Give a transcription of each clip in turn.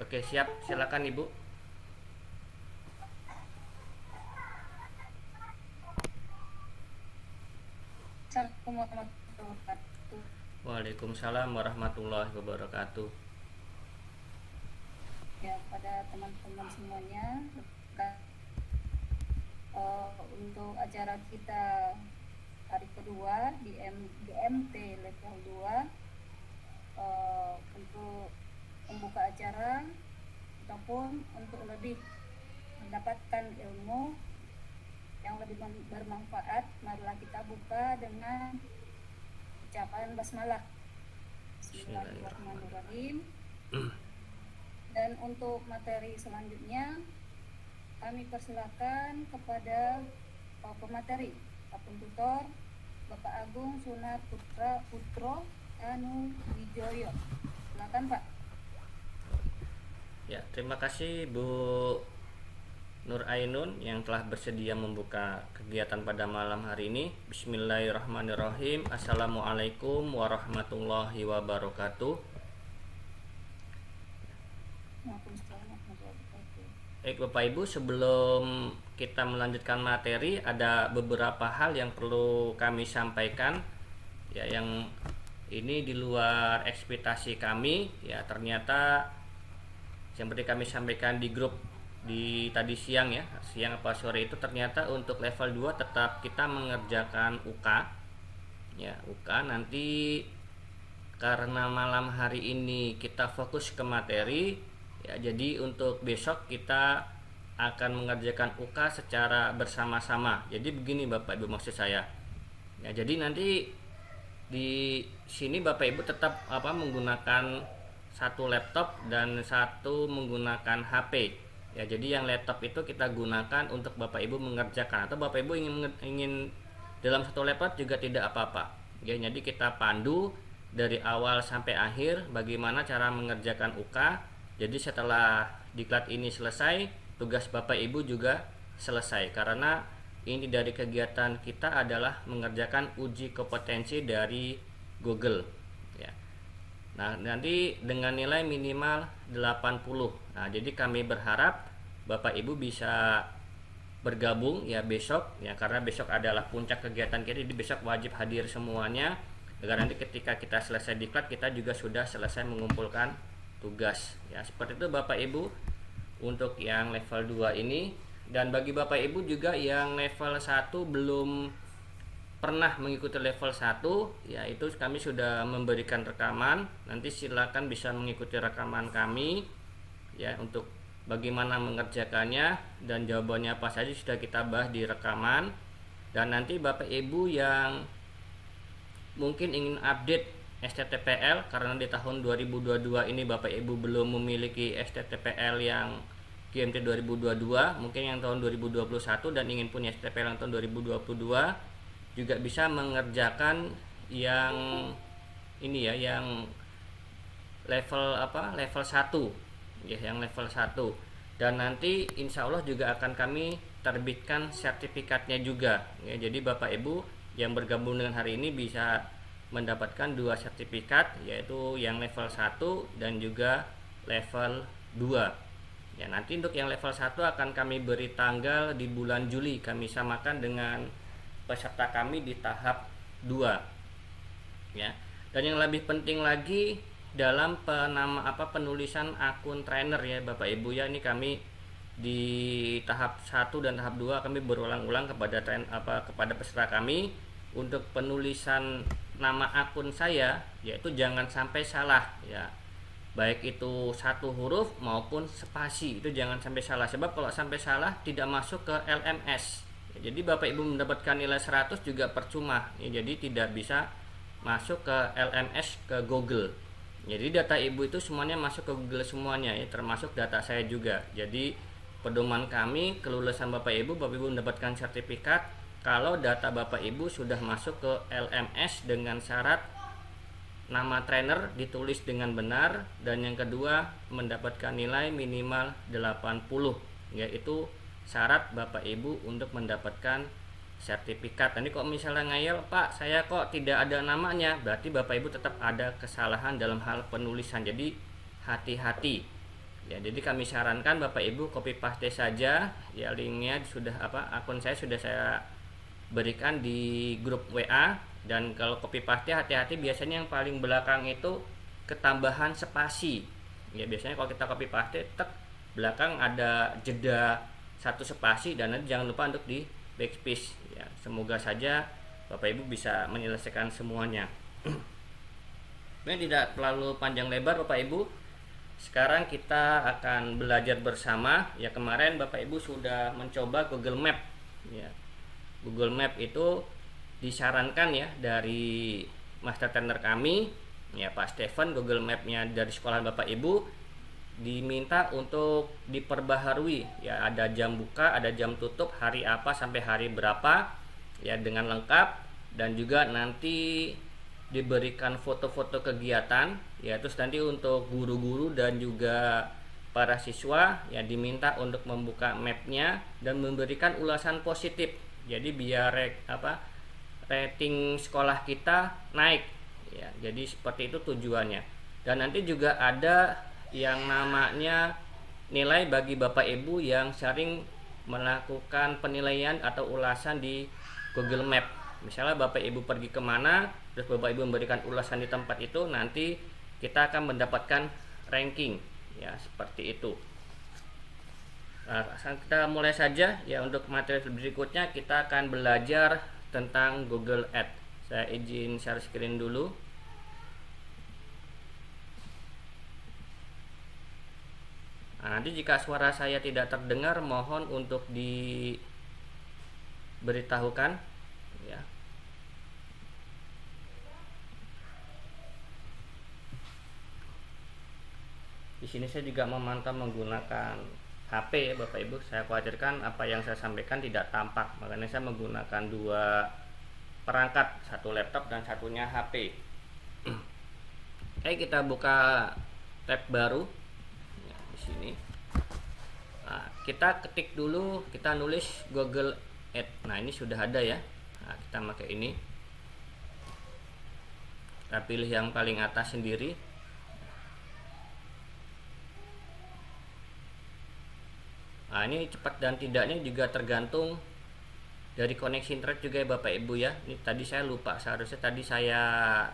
Oke, siap. Silakan Ibu. Assalamualaikum warahmatullahi wabarakatuh. Waalaikumsalam warahmatullahi wabarakatuh. Ya, pada teman-teman semuanya, untuk acara kita hari kedua di GMT level 2, untuk membuka acara ataupun untuk lebih mendapatkan ilmu yang lebih bermanfaat, marilah kita buka dengan ucapan basmalah. Bismillahirrahmanirrahim. Dan untuk materi selanjutnya kami persilakan kepada pemateri, Pak Tutor, Bapak Agung Sunar Putro Anu Wijoyo. Silakan Pak. Ya, terima kasih Bu Nur Ainun yang telah bersedia membuka kegiatan pada malam hari ini. Bismillahirrahmanirrahim. Assalamualaikum warahmatullahi wabarakatuh. Baik Bapak Ibu, sebelum kita melanjutkan materi, ada beberapa hal yang perlu kami sampaikan ya, yang ini di luar ekspektasi kami ya. Ternyata seperti kami sampaikan di grup di tadi siang ya, siang apa sore itu, ternyata untuk level 2 tetap kita mengerjakan UK ya. UK nanti karena malam hari ini kita fokus ke materi ya, jadi untuk besok kita akan mengerjakan UK secara bersama-sama. Jadi begini Bapak Ibu, maksud saya ya, jadi nanti di sini Bapak Ibu tetap menggunakan satu laptop dan satu menggunakan HP ya. Jadi yang laptop itu kita gunakan untuk Bapak Ibu mengerjakan, atau Bapak Ibu ingin dalam satu laptop juga tidak apa-apa ya. Jadi kita pandu dari awal sampai akhir bagaimana cara mengerjakan UK. Jadi setelah diklat ini selesai, tugas Bapak Ibu juga selesai, karena ini dari kegiatan kita adalah mengerjakan uji kompetensi dari Google ya. Nah, nanti dengan nilai minimal 80. Nah, jadi kami berharap Bapak Ibu bisa bergabung ya besok ya, karena besok adalah puncak kegiatan kita. Jadi besok wajib hadir semuanya, agar nanti ketika kita selesai diklat kita juga sudah selesai mengumpulkan tugas ya. Seperti itu Bapak Ibu untuk yang level 2 ini. Dan bagi Bapak Ibu juga yang level 1 belum pernah mengikuti level 1 ya, itu kami sudah memberikan rekaman. Nanti silakan bisa mengikuti rekaman kami ya, untuk bagaimana mengerjakannya dan jawabannya apa saja sudah kita bahas di rekaman. Dan nanti Bapak Ibu yang mungkin ingin update STTPL, karena di tahun 2022 ini Bapak Ibu belum memiliki STTPL yang GMT 2022, mungkin yang tahun 2021 dan ingin punya STTPL yang tahun 2022 juga bisa mengerjakan yang ini ya, yang level 1 ya, yang level 1. Dan nanti insya Allah juga akan kami terbitkan sertifikatnya juga ya. Jadi Bapak Ibu yang bergabung dengan hari ini bisa mendapatkan 2 sertifikat, yaitu yang level 1 dan juga level 2 ya. Nanti untuk yang level 1 akan kami beri tanggal di bulan Juli, kami samakan dengan peserta kami di tahap 2 ya. Dan yang lebih penting lagi dalam penulisan akun trainer ya Bapak Ibu ya, ini kami di tahap 1 dan tahap 2 kami berulang-ulang kepada peserta kami untuk penulisan nama akun saya, yaitu jangan sampai salah ya, baik itu satu huruf maupun spasi, itu jangan sampai salah, sebab kalau sampai salah tidak masuk ke LMS ya. Jadi Bapak Ibu mendapatkan nilai 100 juga percuma ya, jadi tidak bisa masuk ke LMS, ke Google. Jadi data Ibu itu semuanya masuk ke Google semuanya ya, termasuk data saya juga. Jadi pedoman kami kelulusan Bapak Ibu mendapatkan sertifikat kalau data Bapak Ibu sudah masuk ke LMS dengan syarat nama trainer ditulis dengan benar, dan yang kedua mendapatkan nilai minimal 80, yaitu syarat Bapak Ibu untuk mendapatkan sertifikat. Nanti kok misalnya ngayal, Pak saya kok tidak ada namanya, berarti Bapak Ibu tetap ada kesalahan dalam hal penulisan. Jadi hati-hati Ya, jadi kami sarankan Bapak Ibu copy paste saja ya, linknya sudah akun saya sudah saya berikan di grup WA. Dan kalau copy paste hati-hati, biasanya yang paling belakang itu ketambahan spasi. Ya, biasanya kalau kita copy paste belakang ada jeda 1 spasi, dan nanti jangan lupa untuk di backspace ya. Semoga saja Bapak Ibu bisa menyelesaikan semuanya. Ini tidak terlalu panjang lebar Bapak Ibu. Sekarang kita akan belajar bersama ya. Kemarin Bapak Ibu sudah mencoba Google Map ya. Google Map itu disarankan ya dari master trainer kami ya, Pak Stephen. Google Map-nya dari sekolah Bapak Ibu diminta untuk diperbaharui ya, ada jam buka, ada jam tutup, hari apa sampai hari berapa ya, dengan lengkap. Dan juga nanti diberikan foto-foto kegiatan ya. Terus nanti untuk guru-guru dan juga para siswa ya diminta untuk membuka mapnya dan memberikan ulasan positif. Jadi biar rating sekolah kita naik ya. Jadi seperti itu tujuannya. Dan nanti juga ada yang namanya nilai bagi Bapak Ibu yang sering melakukan penilaian atau ulasan di Google Map. Misalnya Bapak Ibu pergi kemana, terus Bapak Ibu memberikan ulasan di tempat itu, nanti kita akan mendapatkan ranking ya, seperti itu. Nah, kita mulai saja ya. Untuk materi berikutnya kita akan belajar tentang Google Ads. Saya izin share screen dulu. Nah, nanti jika suara saya tidak terdengar, mohon untuk diberitahukan ya. Di sini saya juga memantau menggunakan HP ya Bapak Ibu. Saya khawatirkan apa yang saya sampaikan tidak tampak, makanya saya menggunakan 2 perangkat, satu laptop dan satunya HP. Oke, kita buka tab baru ya, di sini. Nah, kita ketik dulu, kita nulis Google Ads. Nah, ini sudah ada ya. Nah, kita pakai ini. Kita pilih yang paling atas sendiri. Nah, ini cepat dan tidaknya juga tergantung dari koneksi internet juga ya Bapak Ibu ya. Ini tadi saya lupa, seharusnya tadi saya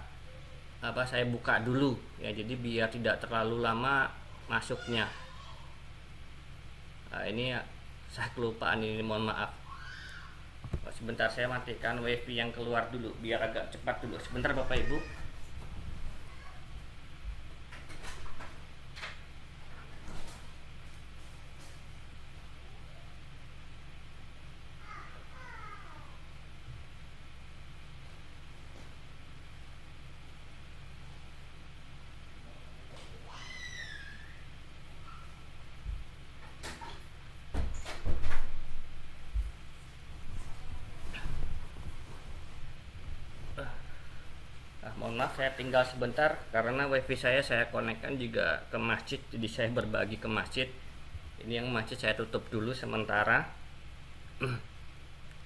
buka dulu ya, jadi biar tidak terlalu lama masuknya. Nah, ini ya, saya kelupaan ini, mohon maaf. Sebentar, saya matikan wifi yang keluar dulu biar agak cepat dulu. Sebentar Bapak Ibu. Mohon maaf, saya tinggal sebentar karena wifi saya konekkan juga ke masjid, jadi saya berbagi ke masjid. Ini yang masjid saya tutup dulu sementara.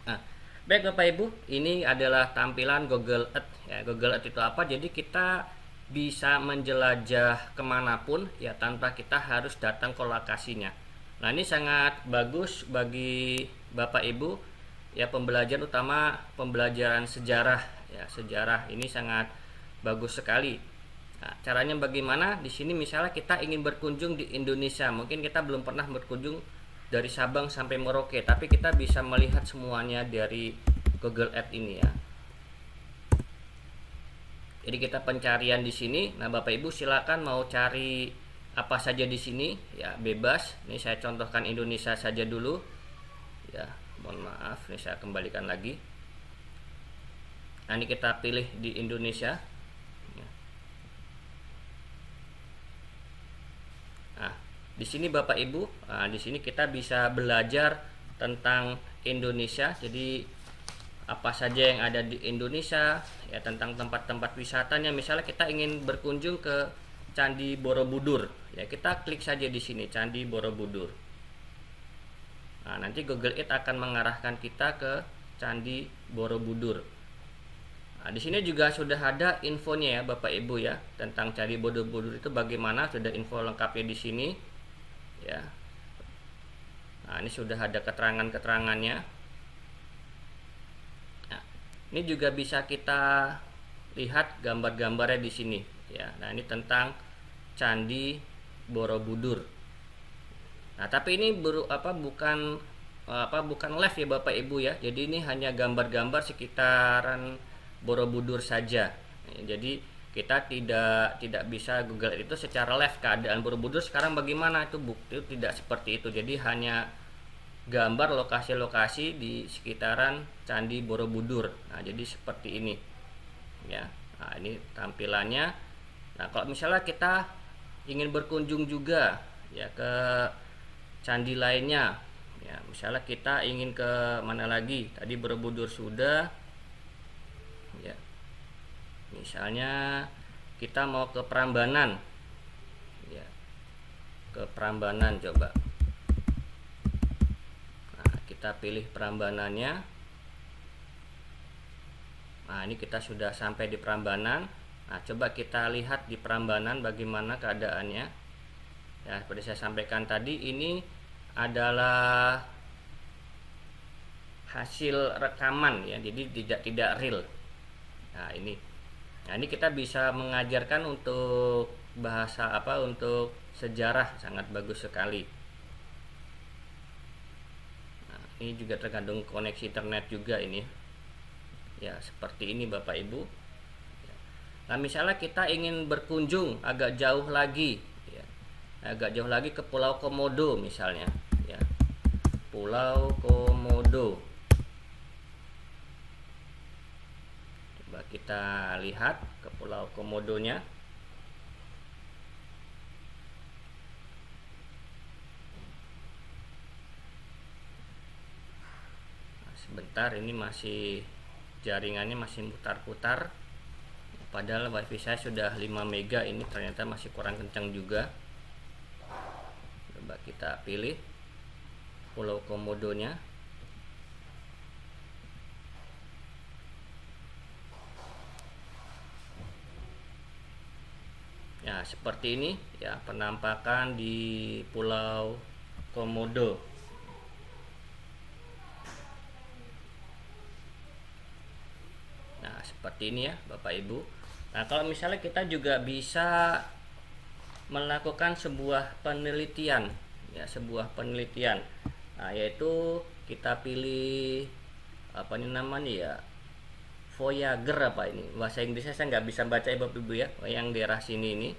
Nah, baik Bapak Ibu, ini adalah tampilan Google Ads ya. Google Ads itu apa? Jadi kita bisa menjelajah kemanapun ya, tanpa kita harus datang ke lokasinya. Nah, ini sangat bagus bagi Bapak Ibu ya, pembelajaran, utama pembelajaran sejarah ya. Sejarah ini sangat bagus sekali. Nah, caranya bagaimana? Di sini misalnya kita ingin berkunjung di Indonesia, mungkin kita belum pernah berkunjung dari Sabang sampai Merauke, tapi kita bisa melihat semuanya dari Google Ads ini ya. Jadi kita pencarian di sini. Nah, Bapak Ibu silakan mau cari apa saja di sini ya, bebas. Ini saya contohkan Indonesia saja dulu ya. Mohon maaf, ini saya kembalikan lagi. Nah, ini kita pilih di Indonesia. Nah, di sini Bapak Ibu, di sini kita bisa belajar tentang Indonesia. Jadi apa saja yang ada di Indonesia ya, tentang tempat-tempat wisatanya. Misalnya kita ingin berkunjung ke Candi Borobudur ya, kita klik saja di sini Candi Borobudur. Nah, nanti Google Ads akan mengarahkan kita ke Candi Borobudur. Nah, di sini juga sudah ada infonya ya Bapak Ibu ya, tentang Candi Borobudur itu bagaimana, sudah info lengkapnya di sini. ya. Nah, ini sudah ada keterangan-keterangannya. Nah, ini juga bisa kita lihat gambar-gambarnya di sini ya. Nah, ini tentang Candi Borobudur. Nah, tapi ini bukan live ya Bapak Ibu ya. Jadi ini hanya gambar-gambar sekitaran Borobudur saja. Jadi kita tidak bisa Google itu secara live keadaan Borobudur sekarang bagaimana, itu bukti tidak seperti itu. Jadi hanya gambar lokasi-lokasi di sekitaran Candi Borobudur. Nah, jadi seperti ini ya. Nah, ini tampilannya. Nah, kalau misalnya kita ingin berkunjung juga ya ke candi lainnya ya, misalnya kita ingin ke mana lagi, tadi Borobudur sudah ya. Misalnya kita mau ke Prambanan ya, ke Prambanan coba. Nah, kita pilih Prambanannya. Nah, ini kita sudah sampai di Prambanan. Nah, coba kita lihat di Prambanan bagaimana keadaannya ya. Seperti saya sampaikan tadi, ini adalah hasil rekaman ya, jadi tidak real. Nah, ini kita bisa mengajarkan untuk bahasa untuk sejarah, sangat bagus sekali. Nah, ini juga tergantung koneksi internet juga ini ya, seperti ini Bapak Ibu. Nah, misalnya kita ingin berkunjung agak jauh lagi ya, agak jauh lagi ke Pulau Komodo misalnya ya, Pulau Komodo. Kita lihat ke Pulau Komodonya. Nah, sebentar, ini masih jaringannya masih putar-putar. Padahal wifi saya sudah 5 mega, ini ternyata masih kurang kencang juga. Coba kita pilih Pulau Komodonya. Ya, seperti ini ya penampakan di Pulau Komodo. Nah, seperti ini ya Bapak Ibu. Nah, kalau misalnya kita juga bisa melakukan sebuah penelitian ya, Nah, yaitu kita pilih apa ini namanya ya, Voyager apa ini bahasa Inggrisnya, saya nggak bisa baca ya Bapak Ibu ya, yang daerah sini ini.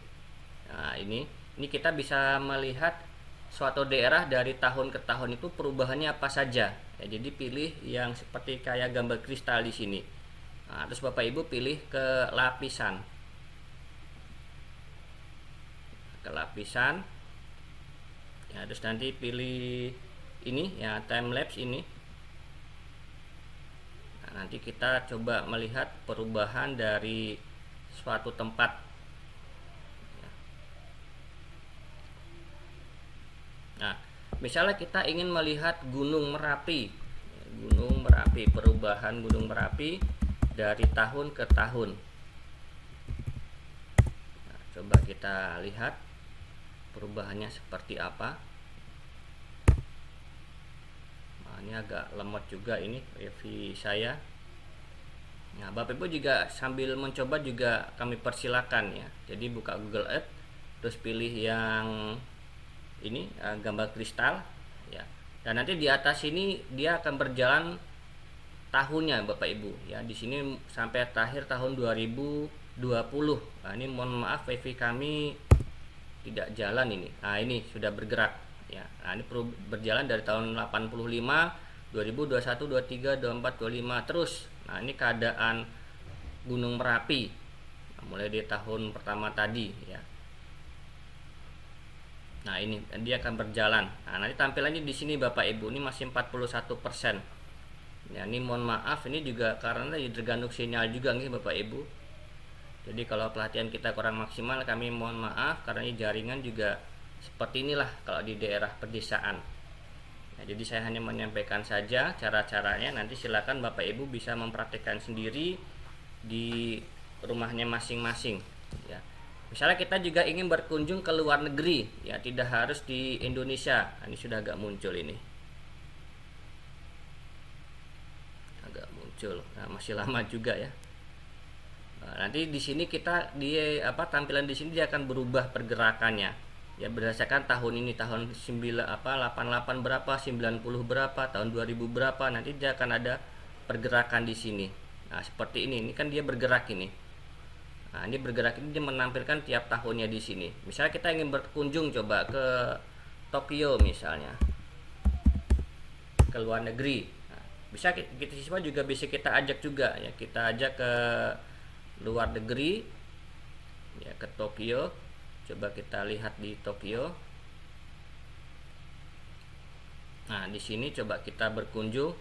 Nah, ini kita bisa melihat suatu daerah dari tahun ke tahun itu perubahannya apa saja ya. Jadi pilih yang seperti kayak gambar kristal di sini. Nah, terus Bapak Ibu pilih ke lapisan, ya, terus nanti pilih ini ya, time lapse ini. Nanti kita coba melihat perubahan dari suatu tempat. Nah, misalnya kita ingin melihat Gunung Merapi, perubahan Gunung Merapi dari tahun ke tahun. Nah, coba kita lihat perubahannya seperti apa. Ini agak lemot juga ini wifi saya. Nah, Bapak Ibu juga sambil mencoba juga kami persilakan ya. Jadi buka Google Earth, terus pilih yang ini gambar kristal ya. Dan nanti di atas ini dia akan berjalan tahunnya Bapak Ibu ya. Di sini sampai akhir tahun 2020. Nah, ini mohon maaf wifi kami tidak jalan ini. Nah, ini sudah bergerak. Ya, nah ini berjalan dari tahun 85, 2021, 23, 24, 25 terus. Nah, ini keadaan Gunung Merapi. Nah, mulai di tahun pertama tadi ya. Nah, ini dia akan berjalan. Nah, nanti tampilannya di sini Bapak Ibu ini masih 41%. Ya, ini mohon maaf, ini juga karena tergantung sinyal juga nih Bapak Ibu. Jadi kalau pelatihan kita kurang maksimal, kami mohon maaf karena ini jaringan juga seperti inilah kalau di daerah pedesaan. Nah, jadi saya hanya menyampaikan saja cara-caranya. Nanti silakan Bapak Ibu bisa mempraktikkan sendiri di rumahnya masing-masing ya. Misalnya kita juga ingin berkunjung ke luar negeri, ya tidak harus di Indonesia. Nah, ini sudah agak muncul ini. Agak muncul. Nah, masih lama juga ya. Nah, nanti di sini kita tampilan di sini dia akan berubah pergerakannya. Ya berdasarkan tahun ini, tahun 88 berapa, 90 berapa, tahun 2000 berapa, nanti dia akan ada pergerakan di sini. Nah, seperti ini. Ini kan dia bergerak ini. Nah, ini bergerak ini dia menampilkan tiap tahunnya di sini. Misalnya kita ingin berkunjung coba ke Tokyo misalnya, ke luar negeri. Nah, bisa kita siswa juga bisa kita ajak juga ya, kita ajak ke luar negeri ya, ke Tokyo. Coba kita lihat di Tokyo. Nah, di sini coba kita berkunjung.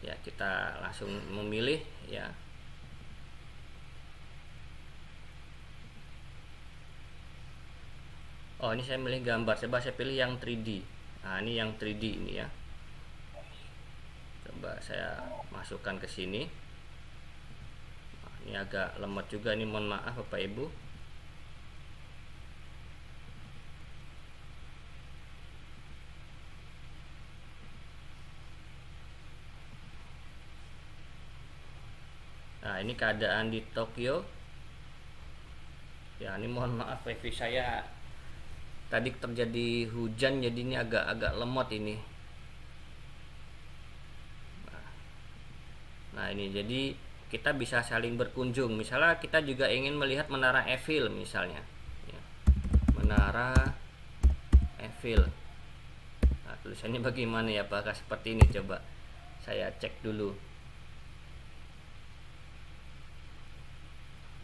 Ya, kita langsung memilih ya. Oh, ini saya milih gambar. Coba saya pilih yang 3D. Nah, ini yang 3D ini ya. Coba saya masukkan ke sini. Nah, ini agak lemot juga ini, mohon maaf Bapak Ibu. Nah, ini keadaan di Tokyo. Ya, ini mohon maaf wifi saya tadi terjadi hujan, jadi ini agak lemot ini. Nah, ini jadi kita bisa saling berkunjung. Misalnya kita juga ingin melihat Menara Eiffel misalnya ya. Menara Eiffel. Nah, tulisannya bagaimana ya, apakah seperti ini? Coba saya cek dulu.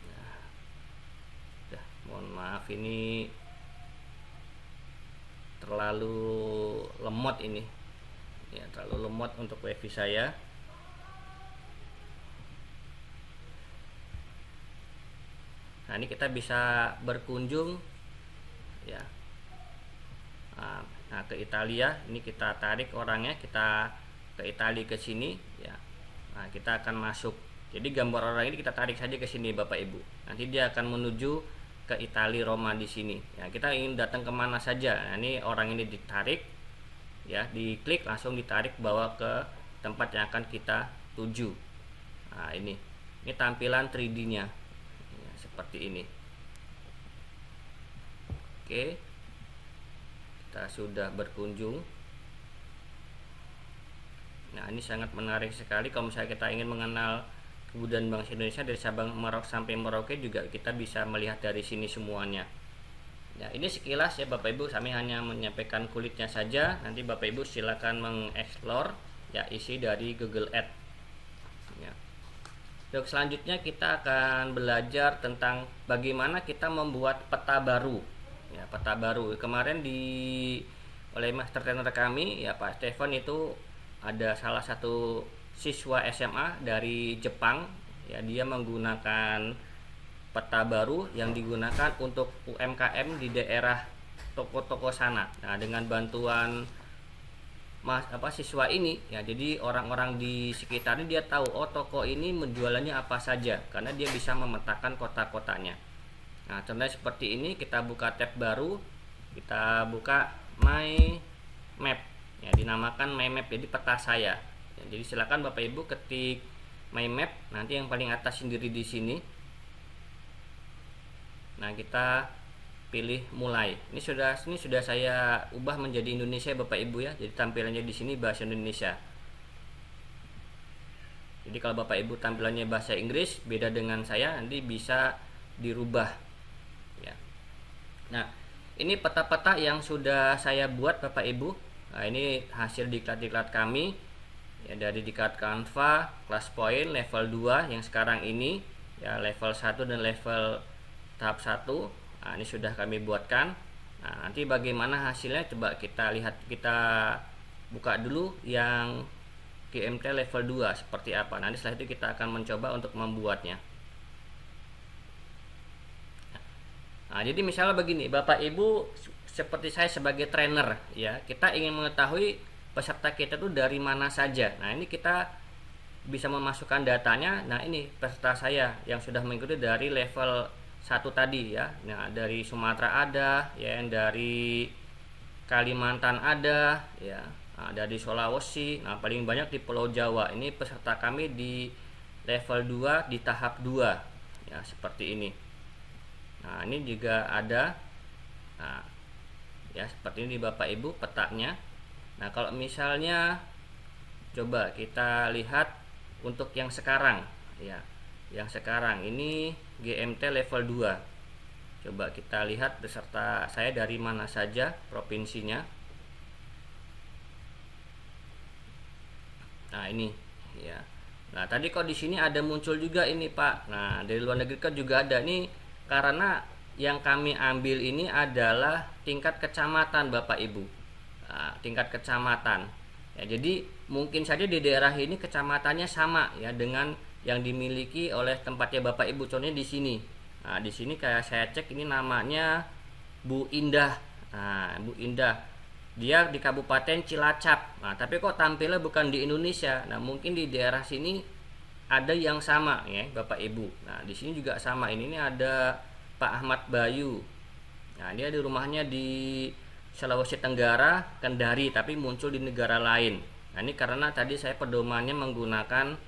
Nah, mohon maaf ini terlalu lemot ini ya, terlalu lemot untuk wifi saya. Nah, ini kita bisa berkunjung ya, nah ke Italia. Ini kita tarik orangnya, kita ke Italia ke sini ya. Nah, kita akan masuk, jadi gambar orang ini kita tarik saja ke sini Bapak Ibu, nanti dia akan menuju ke Italia Roma di sini. Ya, kita ingin datang kemana saja. Nah, ini orang ini ditarik, ya, diklik langsung ditarik bawa ke tempat yang akan kita tuju. Nah, ini tampilan 3D-nya, ya, seperti ini. Oke, kita sudah berkunjung. Nah, ini sangat menarik sekali. Kalau misalnya kita ingin mengenal kebudayaan bangsa Indonesia dari Sabang Merauke sampai Merauke, juga kita bisa melihat dari sini semuanya. Ya, ini sekilas ya Bapak Ibu, kami hanya menyampaikan kulitnya saja. Nanti Bapak Ibu silakan mengeksplor ya isi dari Google Ads. Ya. Untuk selanjutnya kita akan belajar tentang bagaimana kita membuat peta baru. Ya, peta baru. Kemarin oleh master trainer kami ya Pak Stefan itu ada salah satu siswa SMA dari Jepang ya, dia menggunakan peta baru yang digunakan untuk UMKM di daerah toko-toko sana. Nah, dengan bantuan siswa ini ya, jadi orang-orang di sekitarnya dia tahu oh toko ini menjualannya apa saja, karena dia bisa memetakan kota-kotanya. Nah, contohnya seperti ini, kita buka tab baru, kita buka My Map ya, dinamakan My Map, jadi peta saya. Jadi silakan Bapak Ibu ketik My Map, nanti yang paling atas sendiri di sini. Nah, kita pilih mulai. Ini sudah saya ubah menjadi Indonesia Bapak Ibu ya. Jadi tampilannya di sini bahasa Indonesia. Jadi kalau Bapak Ibu tampilannya bahasa Inggris beda dengan saya, nanti bisa dirubah ya. Nah, ini peta-peta yang sudah saya buat Bapak Ibu. Nah, ini hasil diklat-diklat kami ya, dari diklat Canva, kelas point level 2 yang sekarang ini ya, level 1 dan level tahap 1. Nah, ini sudah kami buatkan. Nah, nanti bagaimana hasilnya coba kita lihat, kita buka dulu yang GMT level 2 seperti apa. Nanti setelah itu kita akan mencoba untuk membuatnya. Nah, jadi misalnya begini Bapak Ibu, seperti saya sebagai trainer ya, kita ingin mengetahui peserta kita tuh dari mana saja. Nah, ini kita bisa memasukkan datanya. Nah, ini peserta saya yang sudah mengikuti dari level satu tadi ya. Nah, dari Sumatera ada, ya, yang dari Kalimantan ada, ya, nah, dari Sulawesi. Nah, paling banyak di Pulau Jawa. Ini peserta kami di level 2 di tahap 2, ya, seperti ini. Nah, ini juga ada. Nah, ya, seperti ini Bapak Ibu petanya. Nah, kalau misalnya coba kita lihat untuk yang sekarang, ya. Yang sekarang ini GMT level 2. Coba kita lihat peserta saya dari mana saja provinsinya. Nah, ini ya. Nah, tadi kok di sini ada muncul juga ini, Pak. Nah, dari luar negeri kan juga ada nih, karena yang kami ambil ini adalah tingkat kecamatan, Bapak Ibu. Nah, tingkat kecamatan. Ya, jadi mungkin saja di daerah ini kecamatannya sama ya dengan yang dimiliki oleh tempatnya Bapak Ibu. Contohnya di sini. Nah, di sini kayak saya cek ini namanya Bu Indah. Nah, Bu Indah. Dia di Kabupaten Cilacap. Nah, tapi kok tampilnya bukan di Indonesia. Nah, mungkin di daerah sini ada yang sama ya, Bapak Ibu. Nah, di sini juga sama. Ini ada Pak Ahmad Bayu. Nah, dia di rumahnya di Sulawesi Tenggara, Kendari, tapi muncul di negara lain. Nah, ini karena tadi saya pedomannya menggunakan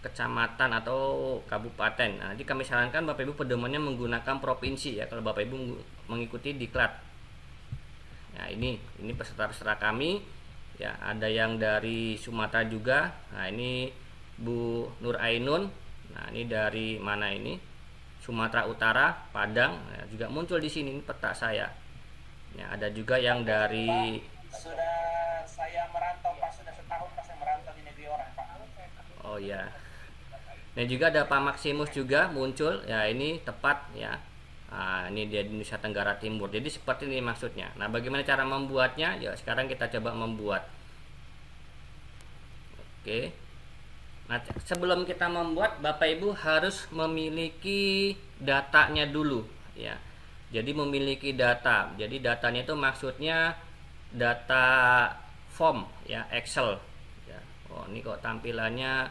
kecamatan atau kabupaten. Nah, jadi kami sarankan Bapak Ibu pedomannya menggunakan provinsi ya, kalau Bapak Ibu mengikuti diklat. Nah, ini peserta-peserta kami ya, ada yang dari Sumatera juga. Nah, ini Bu Nur Ainun. Nah, ini dari mana ini? Sumatera Utara, Padang. Nah, juga muncul di sini, ini peta saya. Ya, ada juga yang dari sudah saya merantau Pak, sudah setahun Pak saya merantau di negeri orang Pak. Oh ya. Nah, juga ada Pak Maximus juga muncul. Ya, ini tepat ya. Nah, ini dia di Nusa Tenggara Timur. Jadi seperti ini maksudnya. Nah, bagaimana cara membuatnya? Ya, sekarang kita coba membuat. Oke. Nah, sebelum kita membuat, Bapak Ibu harus memiliki datanya dulu ya. Jadi memiliki data. Jadi datanya itu maksudnya data form ya, Excel ya. Oh, ini kok tampilannya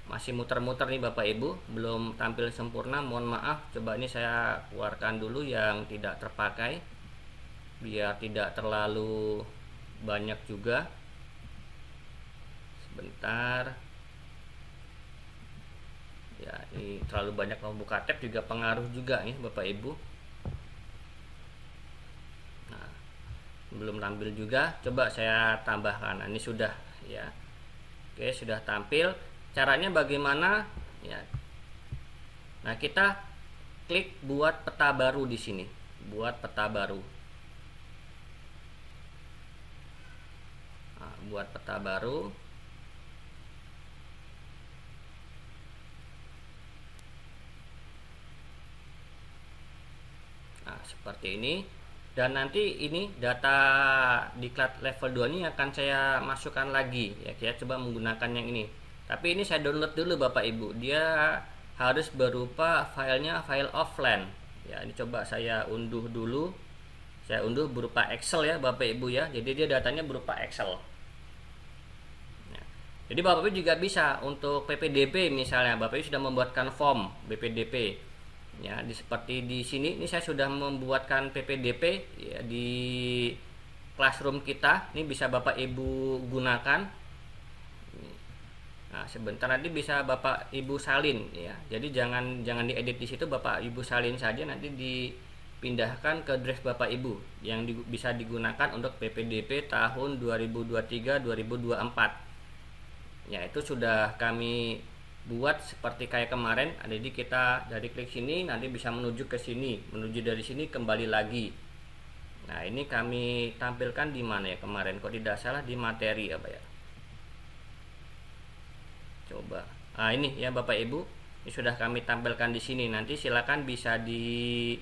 masih muter-muter nih Bapak Ibu, belum tampil sempurna, mohon maaf. Coba ini saya keluarkan dulu yang tidak terpakai biar tidak terlalu banyak juga. Sebentar ya, ini terlalu banyak membuka tab juga pengaruh juga nih Bapak Ibu. Nah, belum tampil juga, coba saya tambahkan. Nah, ini sudah ya. Oke, sudah tampil. Caranya bagaimana ya? Nah, kita klik buat peta baru di sini. Buat peta baru. Nah, buat peta baru. Nah, seperti ini. Dan nanti ini data diklat level 2 ini akan saya masukkan lagi ya. Kita coba menggunakan yang ini. Tapi ini saya download dulu Bapak Ibu. Dia harus berupa filenya file offline. Ya, ini coba saya unduh dulu. Saya unduh berupa Excel ya Bapak Ibu ya. Jadi dia datanya berupa Excel. Ya. Jadi Bapak Ibu juga bisa untuk PPDP misalnya. Bapak Ibu sudah membuatkan form BPDP. Ya, seperti di sini ini saya sudah membuatkan PPDP ya, di classroom kita. Ini bisa Bapak Ibu gunakan. Nah, sebentar nanti bisa Bapak Ibu salin ya. Jadi jangan diedit di situ, Bapak Ibu salin saja, nanti dipindahkan ke drive Bapak Ibu yang bisa digunakan untuk PPDP tahun 2023-2024. Ya, itu sudah kami buat seperti kayak kemarin. Jadi kita dari klik sini nanti bisa menuju ke sini, menuju dari sini kembali lagi. Nah, ini kami tampilkan di mana ya kemarin? Kok tidak salah di materi apa ya? Coba. Nah, ini ya Bapak Ibu, ini sudah kami tampilkan di sini. Nanti silakan bisa di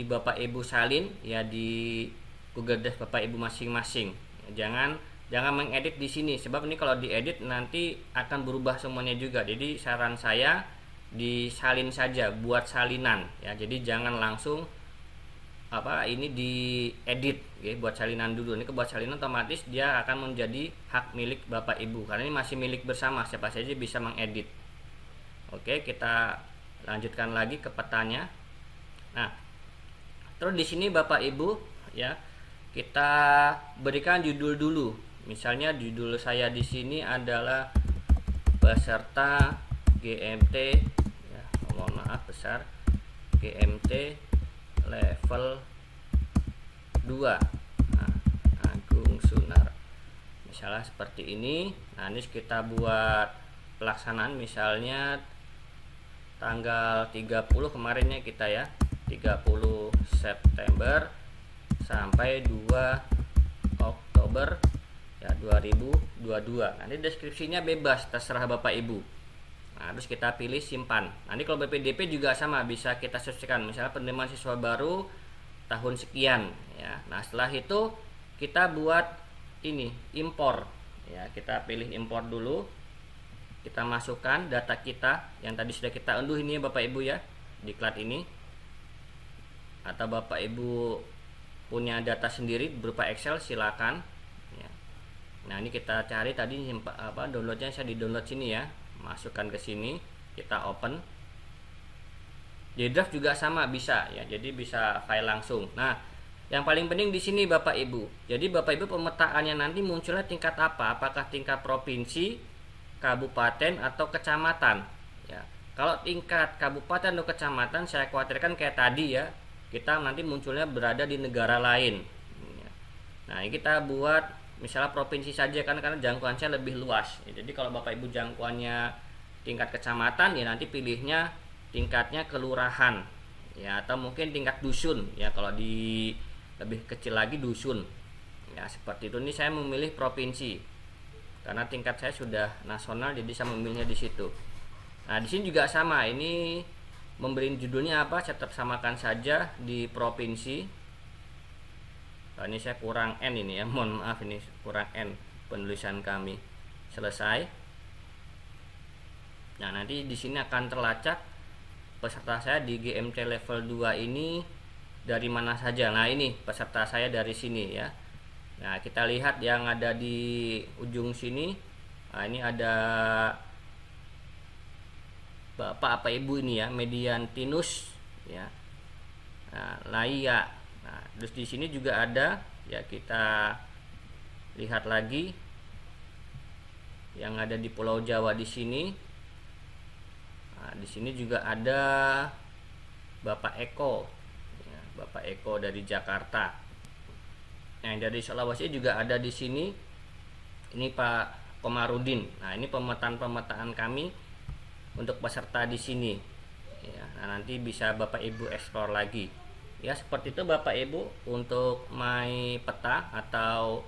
Bapak Ibu salin ya di Google Drive Bapak Ibu masing-masing. Jangan mengedit di sini, sebab ini kalau diedit nanti akan berubah semuanya juga. Jadi saran saya disalin saja, buat salinan ya. Jadi jangan langsung ini diedit ya, buat salinan dulu. Ini buat salinan otomatis dia akan menjadi hak milik Bapak Ibu karena ini masih milik bersama, siapa saja bisa mengedit. Oke, kita lanjutkan lagi ke petanya. Nah, terus di sini Bapak Ibu ya, kita berikan judul dulu. Misalnya judul saya di sini adalah peserta GMT ya, mohon maaf besar, GMT level 2 Agung Sunar, misalnya seperti ini. Nah, ini kita buat pelaksanaan misalnya tanggal 30 kemarinnya kita ya, 30 September sampai 2 Oktober ya 2022. Nanti deskripsinya bebas, terserah Bapak Ibu. Nah, terus kita pilih simpan. Nanti kalau BPDP juga sama, bisa kita sesuaikan. Misalnya penerimaan siswa baru tahun sekian ya. Nah, setelah itu kita buat ini impor ya. Kita pilih impor dulu. Kita masukkan data kita yang tadi sudah kita unduh ini ya Bapak Ibu ya, diklat ini. Atau Bapak Ibu punya data sendiri berupa Excel, silakan ya. Nah, ini kita cari tadi downloadnya, saya di download sini ya. Masukkan ke sini, kita open. Di draft juga sama bisa ya, jadi bisa file langsung. Nah, yang paling penting di sini Bapak Ibu. Jadi Bapak Ibu pemetaannya nanti munculnya tingkat apa? Apakah tingkat provinsi, kabupaten atau kecamatan? Ya. Kalau tingkat kabupaten atau kecamatan, saya khawatirkan kayak tadi ya, kita nanti munculnya berada di negara lain. Ya. Nah, ini kita buat misalnya provinsi saja karena jangkauan saya lebih luas. Ya, jadi kalau Bapak Ibu jangkauannya tingkat kecamatan ya nanti pilihnya tingkatnya kelurahan ya, atau mungkin tingkat dusun ya, kalau di lebih kecil lagi dusun ya, seperti itu. Ini saya memilih provinsi karena tingkat saya sudah nasional, jadi saya memilihnya di situ. Nah, di sini juga sama, ini memberi judulnya apa, saya tetap samakan saja di provinsi. Nah, ini saya kurang N ini ya, mohon maaf ini kurang N penulisan kami. Selesai. Nah, nanti di sini akan terlacak peserta saya di GMT level 2 ini dari mana saja. Nah, ini peserta saya dari sini ya. Nah, kita lihat yang ada di ujung sini. Nah, ini ada Bapak apa Ibu ini ya, Mediantinus ya. Nah, Laia. Nah, terus di sini juga ada ya, kita lihat lagi yang ada di Pulau Jawa di sini. Nah, di sini juga ada Bapak Eko ya, Bapak Eko dari Jakarta. Nah, yang dari Sulawesi juga ada di sini. Ini Pak Komarudin. Nah, ini pemetaan kami untuk peserta di sini ya. Nah, nanti bisa Bapak Ibu explore lagi ya, seperti itu Bapak Ibu untuk my peta atau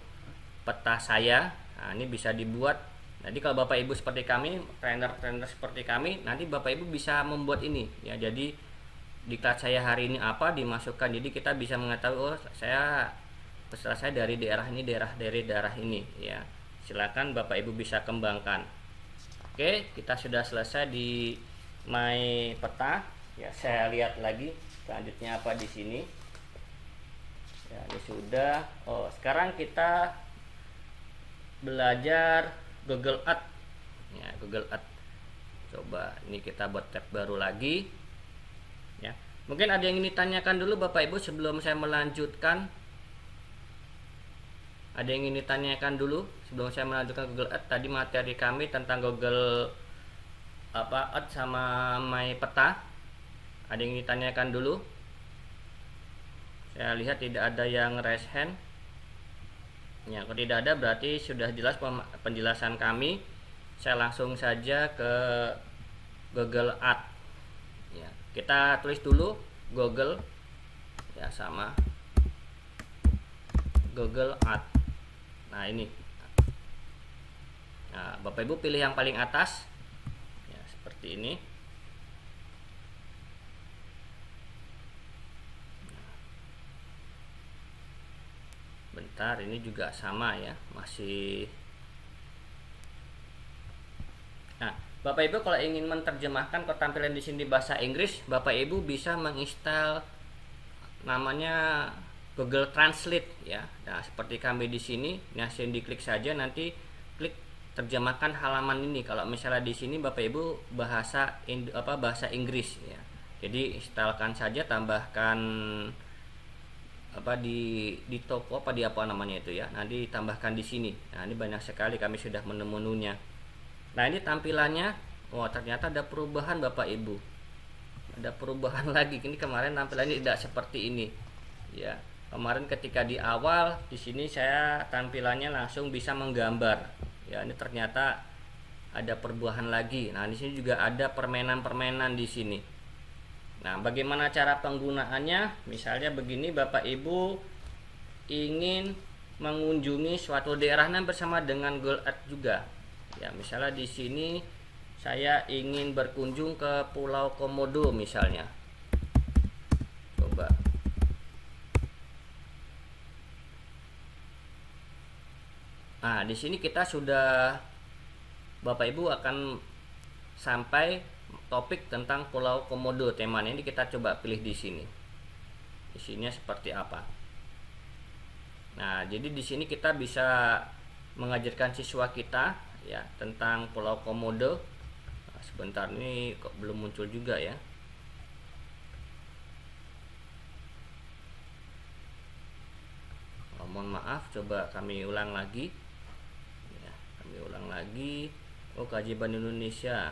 peta saya. Nah, ini bisa dibuat. Jadi kalau Bapak Ibu seperti kami, trainer seperti kami, nanti Bapak Ibu bisa membuat ini ya. Jadi diklat saya hari ini apa dimasukkan, jadi kita bisa mengetahui oh saya peserta saya dari daerah ini, dari daerah ini ya. Silakan Bapak Ibu bisa kembangkan. Oke, kita sudah selesai di my peta ya. Saya lihat lagi selanjutnya apa di sini ya. Ini sudah. Oh, sekarang kita belajar Google Ads ya, Google Ads. Coba ini kita buat tab baru lagi ya. Mungkin ada yang ingin ditanyakan dulu Bapak Ibu sebelum saya melanjutkan. Ada yang ingin ditanyakan dulu sebelum saya melanjutkan Google Ads. Tadi materi kami tentang Google Ads sama my peta. Ada yang ingin ditanyakan dulu? Saya lihat tidak ada yang raise hand. Ya, kalau tidak ada berarti sudah jelas penjelasan kami. Saya langsung saja ke Google Ads. Ya, kita tulis dulu Google ya, sama Google Ads. Nah, ini. Nah, Bapak Ibu pilih yang paling atas. Ya, seperti ini. Bentar, ini juga sama ya, masih. Nah, Bapak Ibu kalau ingin menerjemahkan ketampilan di sini bahasa Inggris, Bapak Ibu bisa menginstal namanya Google Translate ya. Nah, seperti kami di sini, nah diklik saja, nanti klik terjemahkan halaman ini. Kalau misalnya di sini Bapak Ibu bahasa Inggris ya. Jadi setelkan saja, tambahkan di toko di apa namanya itu ya. Nanti tambahkan di sini. Nah, ini banyak sekali kami sudah menemunya. Nah, ini tampilannya. Wah, ternyata ada perubahan Bapak Ibu. Ada perubahan lagi. Ini kemarin tampilannya tidak seperti ini. Ya. Kemarin ketika di awal di sini saya tampilannya langsung bisa menggambar. Ya, ini ternyata ada perubahan lagi. Nah, di sini juga ada permainan-permainan di sini. Nah, bagaimana cara penggunaannya? Misalnya begini, Bapak Ibu ingin mengunjungi suatu daerah bersama dengan Google Earth juga. Ya, misalnya di sini saya ingin berkunjung ke Pulau Komodo misalnya. Coba. Nah, di sini kita sudah, Bapak Ibu akan sampai topik tentang Pulau Komodo. Temanya ini kita coba pilih di sini. Isinya seperti apa? Nah, jadi di sini kita bisa mengajarkan siswa kita ya tentang Pulau Komodo. Nah, sebentar, ini kok belum muncul juga ya. Oh, mohon maaf, coba kami ulang lagi. Ya, kami ulang lagi. Oh, keajaiban Indonesia.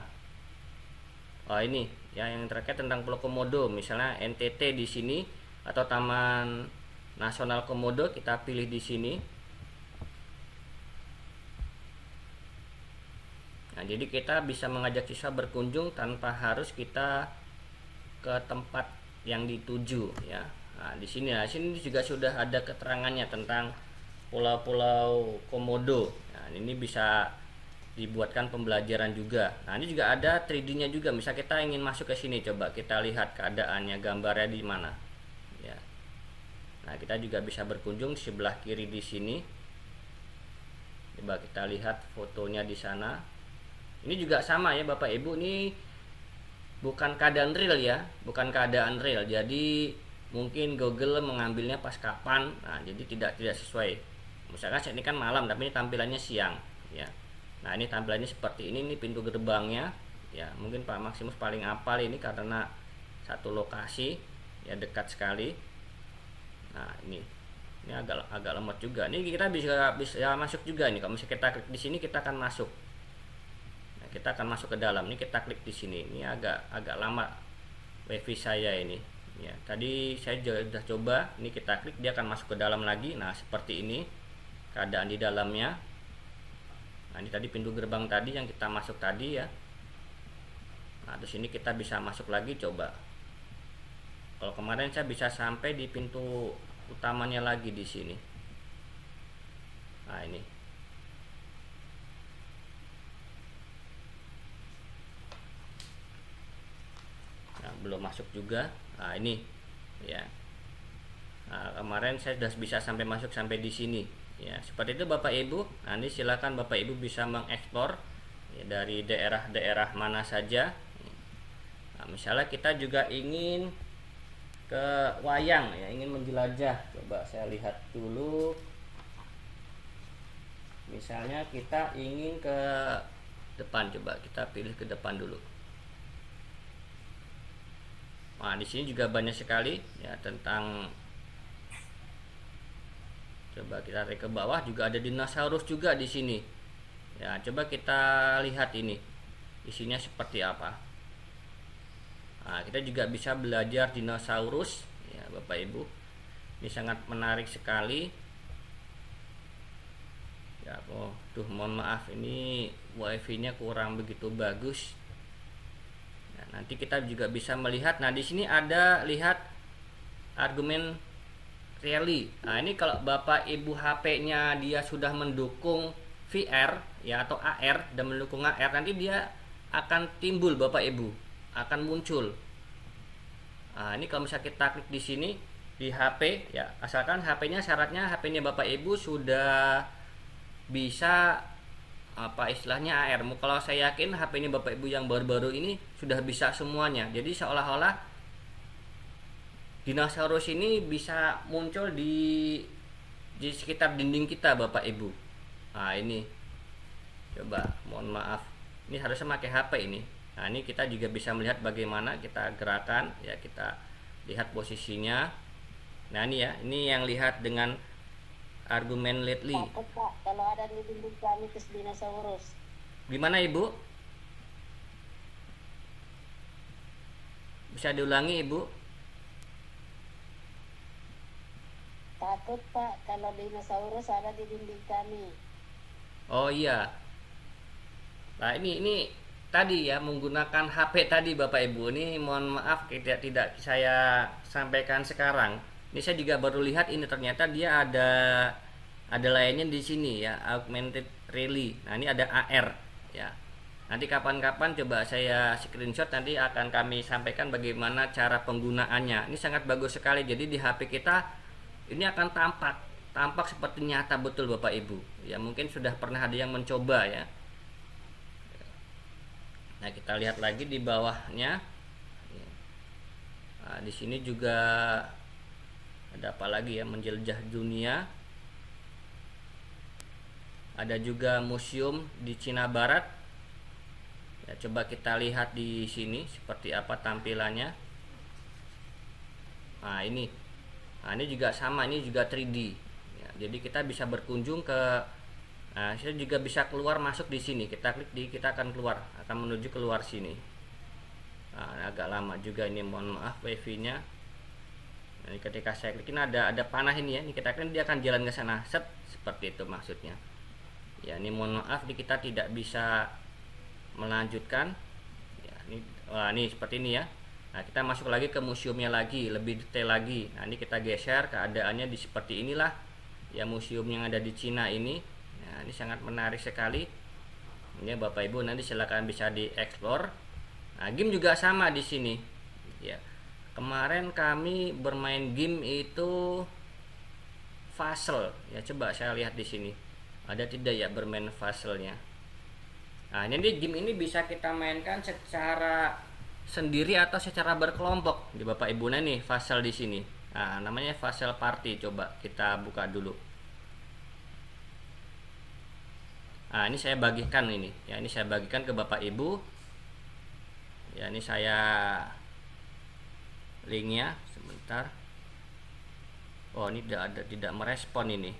Oh, ini ya yang terkait tentang Pulau Komodo, misalnya NTT di sini atau Taman Nasional Komodo, kita pilih di sini. Nah, jadi kita bisa mengajak siswa berkunjung tanpa harus kita ke tempat yang dituju ya. Nah, di sini juga sudah ada keterangannya tentang pulau-pulau Komodo. Nah, ini bisa dibuatkan pembelajaran juga. Nah, ini juga ada 3D-nya juga. Misal kita ingin masuk ke sini, coba kita lihat keadaannya, gambarnya di mana. Ya. Nah, kita juga bisa berkunjung di sebelah kiri di sini. Coba kita lihat fotonya di sana. Ini juga sama ya Bapak Ibu, ini bukan keadaan real ya, bukan keadaan real. Jadi mungkin Google mengambilnya pas kapan. Nah, jadi tidak sesuai. Misalkan ini kan malam tapi ini tampilannya siang ya. Nah, ini tampilannya seperti ini pintu gerbangnya ya. Mungkin Pak Maximus paling apal ini karena satu lokasi ya, dekat sekali. Nah, ini agak lemot juga. Ini kita bisa masuk juga nih. Kalau misalnya kita klik di sini kita akan masuk. Nah, kita akan masuk ke dalam. Ini kita klik di sini. Ini agak lama wifi saya ini. Ya, tadi saya sudah coba. Ini kita klik, dia akan masuk ke dalam lagi. Nah, seperti ini keadaan di dalamnya. Nah, ini tadi pintu gerbang tadi yang kita masuk tadi ya. Nah, terus ini kita bisa masuk lagi, coba. Kalau kemarin saya bisa sampai di pintu utamanya lagi di sini. Nah, ini. Nah, belum masuk juga. Nah, ini ya. Nah, kemarin saya sudah bisa masuk sampai di sini. Ya, seperti itu Bapak Ibu. Nanti silakan Bapak Ibu bisa mengeksplor ya, dari daerah-daerah mana saja. Nah, misalnya kita juga ingin ke Wayang ya, ingin menjelajah. Coba saya lihat dulu. Misalnya kita ingin ke depan, coba kita pilih ke depan dulu. Nah, di sini juga banyak sekali ya tentang. Coba kita tarik ke bawah, juga ada dinosaurus juga di sini. Ya, coba kita lihat ini. Isinya seperti apa. Nah, kita juga bisa belajar dinosaurus ya, Bapak Ibu. Ini sangat menarik sekali. Ya, mohon maaf ini wifi-nya kurang begitu bagus. Nah, nanti kita juga bisa melihat. Nah, di sini ada lihat argumen Rally. Nah, ini kalau Bapak Ibu HP-nya dia sudah mendukung VR ya atau AR dan mendukung AR, nanti dia akan timbul Bapak Ibu, akan muncul. Nah, ini kalau misalnya kita klik di sini di HP ya, asalkan HP-nya syaratnya HP-nya Bapak Ibu sudah bisa apa istilahnya AR. Kalau saya yakin HP-nya Bapak Ibu yang baru-baru ini sudah bisa semuanya. Jadi seolah-olah dinosaurus ini bisa muncul di sekitar dinding kita Bapak Ibu. Nah, ini Coba, mohon maaf. Ini harusnya pakai HP ini. Nah, ini kita juga bisa melihat bagaimana kita gerakan ya, kita lihat posisinya. Nah, ini ya, ini yang lihat dengan argumen lately. Takut Pak, kalau ada di dinding kami ke dinosaurus. Gimana Ibu? Bisa diulangi Ibu? Takut Pak, kalau dinosaurus ada di dinding kami. Oh iya. Nah, ini tadi ya, menggunakan HP tadi Bapak Ibu. Ini mohon maaf tidak saya sampaikan sekarang. Ini saya juga baru lihat, ini ternyata dia ada lainnya di sini ya, augmented reality. Nah, ini ada AR ya. Nanti kapan-kapan coba saya screenshot, nanti akan kami sampaikan bagaimana cara penggunaannya. Ini sangat bagus sekali. Jadi di HP kita ini akan tampak seperti nyata betul Bapak Ibu. Ya, mungkin sudah pernah ada yang mencoba ya. Nah, kita lihat lagi di bawahnya. Nah, di sini juga ada apa lagi ya, menjelajah dunia. Ada juga museum di Cina Barat. Ya, coba kita lihat di sini seperti apa tampilannya. Nah, ini juga sama, ini juga 3D. Ya, jadi kita bisa berkunjung ke, nah, saya juga bisa keluar masuk di sini. Kita klik kita akan keluar, akan menuju keluar sini. Nah, agak lama juga ini, mohon maaf wifi-nya. Nah, ketika saya klik ini ada panah ini ya. Ini kita klik, dia akan jalan ke sana. Set, seperti itu maksudnya. Ya, ini mohon maaf kita tidak bisa melanjutkan. Ya, ini seperti ini ya. Nah, kita masuk lagi ke museumnya lagi, lebih detail lagi. Nah, ini kita geser, keadaannya di seperti inilah ya, museum yang ada di Cina ini. Nah, ini sangat menarik sekali. Ini Bapak Ibu nanti silakan bisa dieksplor. Nah, game juga sama di sini. Ya. Kemarin kami bermain game itu puzzle. Ya, coba saya lihat di sini. Ada tidak ya bermain puzzle-nya? Nah, ini game ini bisa kita mainkan secara sendiri atau secara berkelompok. Di Bapak Ibu nih puzzle di sini. Nah, namanya puzzle party. Coba kita buka dulu. Nah, ini saya bagikan ini. Ya, ini saya bagikan ke Bapak Ibu. Ya, ini saya linknya sebentar. Oh, ini tidak merespon ini.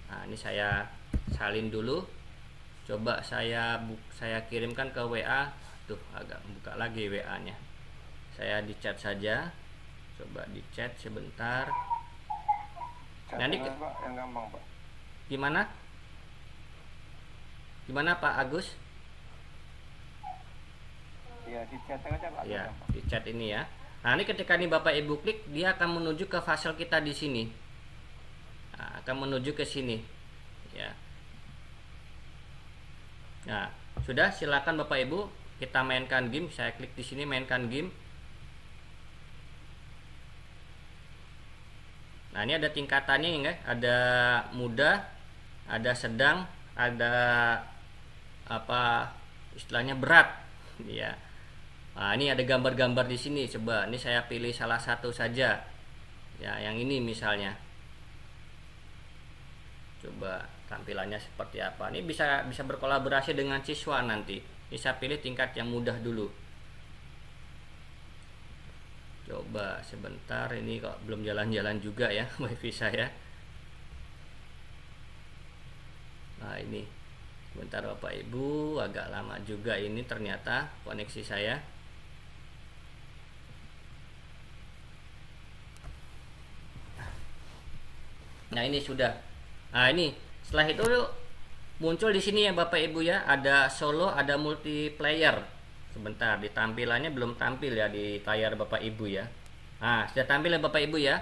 Nah, ini saya salin dulu. Coba saya kirimkan ke WA. Tuh, agak buka lagi WA-nya. Saya di chat saja. Coba di chat sebentar. Nanti Pak, yang gampang Pak. Gimana Pak Agus? Ya, di chat aja Pak. Ya, di chat ini ya. Nah, ini ketika nih Bapak Ibu klik, dia akan menuju ke file kita di sini. Nah, akan menuju ke sini. Ya. Nah, sudah, silakan Bapak Ibu kita mainkan game. Saya klik di sini mainkan game. Nah, ini ada tingkatannya ya, ada mudah, ada sedang, ada apa istilahnya berat, ya. Nah, ini ada gambar-gambar di sini. Coba, ini saya pilih salah satu saja. Ya, yang ini misalnya. Coba tampilannya seperti apa. Ini bisa berkolaborasi dengan siswa nanti. Bisa pilih tingkat yang mudah dulu. Coba sebentar, ini kok belum jalan-jalan juga ya wifi saya. Nah, ini sebentar Bapak Ibu, agak lama juga ini ternyata koneksi saya. Nah, ini sudah. Nah, ini setelah itu muncul di sini ya Bapak Ibu ya, ada solo, ada multiplayer. Sebentar, di tampilannya belum tampil ya di layar Bapak Ibu ya. Nah, sudah tampil ya Bapak Ibu ya.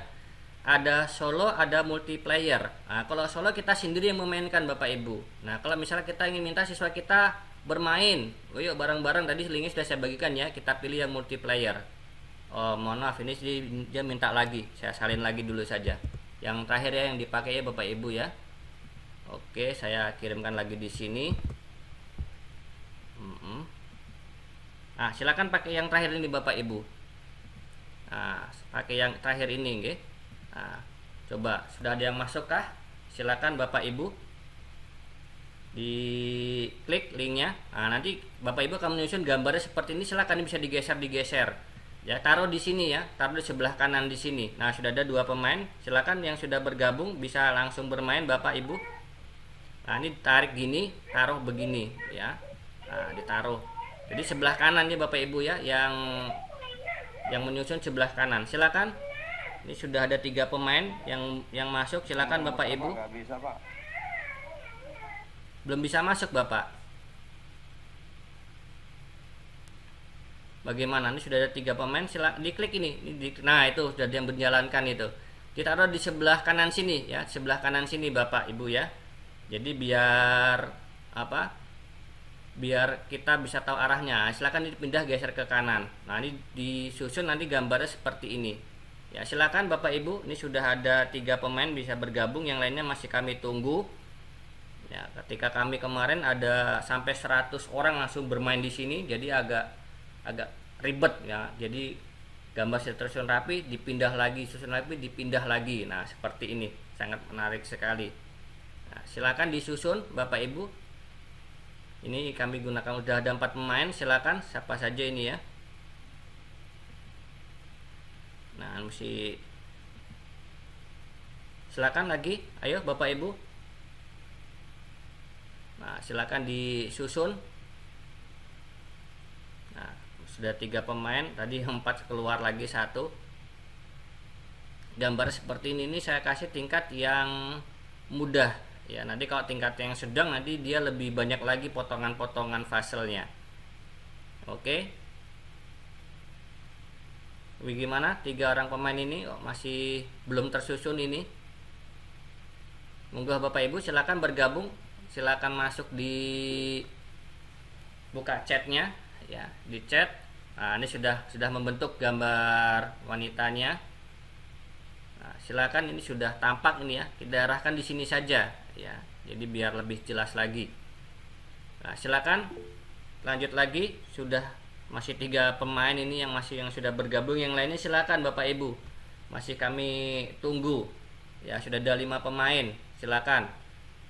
Ada solo, ada multiplayer. Nah, kalau solo kita sendiri yang memainkan Bapak Ibu. Nah, kalau misalnya kita ingin minta siswa kita bermain, yuk bareng-bareng, tadi linknya sudah saya bagikan ya. Kita pilih yang multiplayer. Oh, mohon maaf, ini dia minta lagi. Saya salin lagi dulu saja. Yang terakhir ya, yang dipakai ya Bapak Ibu ya. Oke, saya kirimkan lagi di sini. Nah, silakan pakai yang terakhir ini Bapak Ibu. Nah, pakai yang terakhir ini, nggih. Nah, coba sudah ada yang masuk kah? Silakan Bapak Ibu. diklik linknya. Nah, nanti Bapak Ibu akan menyusun gambarnya seperti ini. Silakan bisa digeser ya, taruh di sini ya, taruh di sebelah kanan di sini. Nah, sudah ada 2 pemain. Silakan yang sudah bergabung bisa langsung bermain Bapak Ibu. Nah, ini tarik gini, taruh begini ya. Nah, ditaruh. Jadi sebelah kanan nih Bapak Ibu ya, yang menyusun sebelah kanan. Silakan. Ini sudah ada 3 pemain yang masuk. Silakan Bapak Ibu. Nggak bisa, Pak. Belum bisa masuk Bapak. Bagaimana? Ini sudah ada 3 pemain. Diklik ini. Nah, itu sudah yang menjalankan itu. Kita taruh di sebelah kanan sini ya, sebelah kanan sini Bapak Ibu ya. Jadi biar apa? Biar kita bisa tahu arahnya. Silakan dipindah geser ke kanan. Nah, ini disusun nanti gambarnya seperti ini. Ya, silakan Bapak Ibu. Ini sudah ada 3 pemain bisa bergabung, yang lainnya masih kami tunggu. Ya, ketika kami kemarin ada sampai 100 orang langsung bermain di sini, jadi agak ribet ya. Jadi gambar tersusun rapi, dipindah lagi, susun rapi, dipindah lagi. Nah, seperti ini, sangat menarik sekali. Nah, silakan disusun Bapak Ibu. Ini kami gunakan, udah ada 4 pemain. Silakan siapa saja ini ya. Nah, mesti silakan lagi, ayo Bapak Ibu. Nah, silakan disusun. Nah, sudah 3 pemain, tadi 4 keluar lagi 1. Gambar seperti ini saya kasih tingkat yang mudah ya. Nanti kalau tingkat yang sedang, nanti dia lebih banyak lagi potongan-potongan faselnya. Oke. Bagaimana 3 orang pemain ini masih belum tersusun ini? Monggo Bapak Ibu silakan bergabung, silakan masuk di buka chatnya ya, di chat. Nah, ini sudah membentuk gambar wanitanya. Nah, silakan, ini sudah tampak ini ya. Kita arahkan di sini saja ya. Jadi biar lebih jelas lagi. Nah, silakan lanjut lagi. Sudah masih 3 pemain ini yang sudah bergabung, yang lainnya silakan Bapak Ibu. Masih kami tunggu. Ya, sudah ada 5 pemain. Silakan.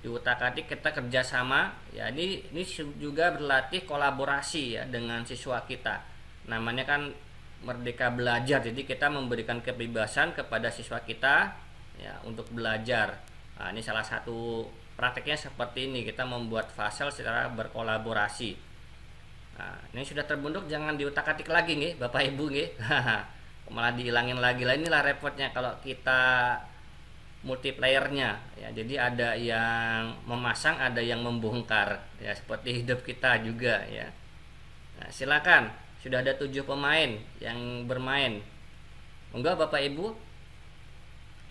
Diutak-atik kita kerjasama ya. Ini juga berlatih kolaborasi ya dengan siswa kita. Namanya kan Merdeka Belajar. Jadi kita memberikan kebebasan kepada siswa kita ya untuk belajar. Nah, ini salah satu prakteknya seperti ini. Kita membuat fasel secara berkolaborasi. Nah, ini sudah terbentuk, jangan diutak-atik lagi nih Bapak Ibu nih. Malah dihilangin lagi lah. Inilah repotnya kalau kita multiplayernya ya. Jadi ada yang memasang, ada yang membongkar ya, seperti hidup kita juga ya. Nah, silakan, sudah ada 7 pemain yang bermain. Monggo Bapak Ibu,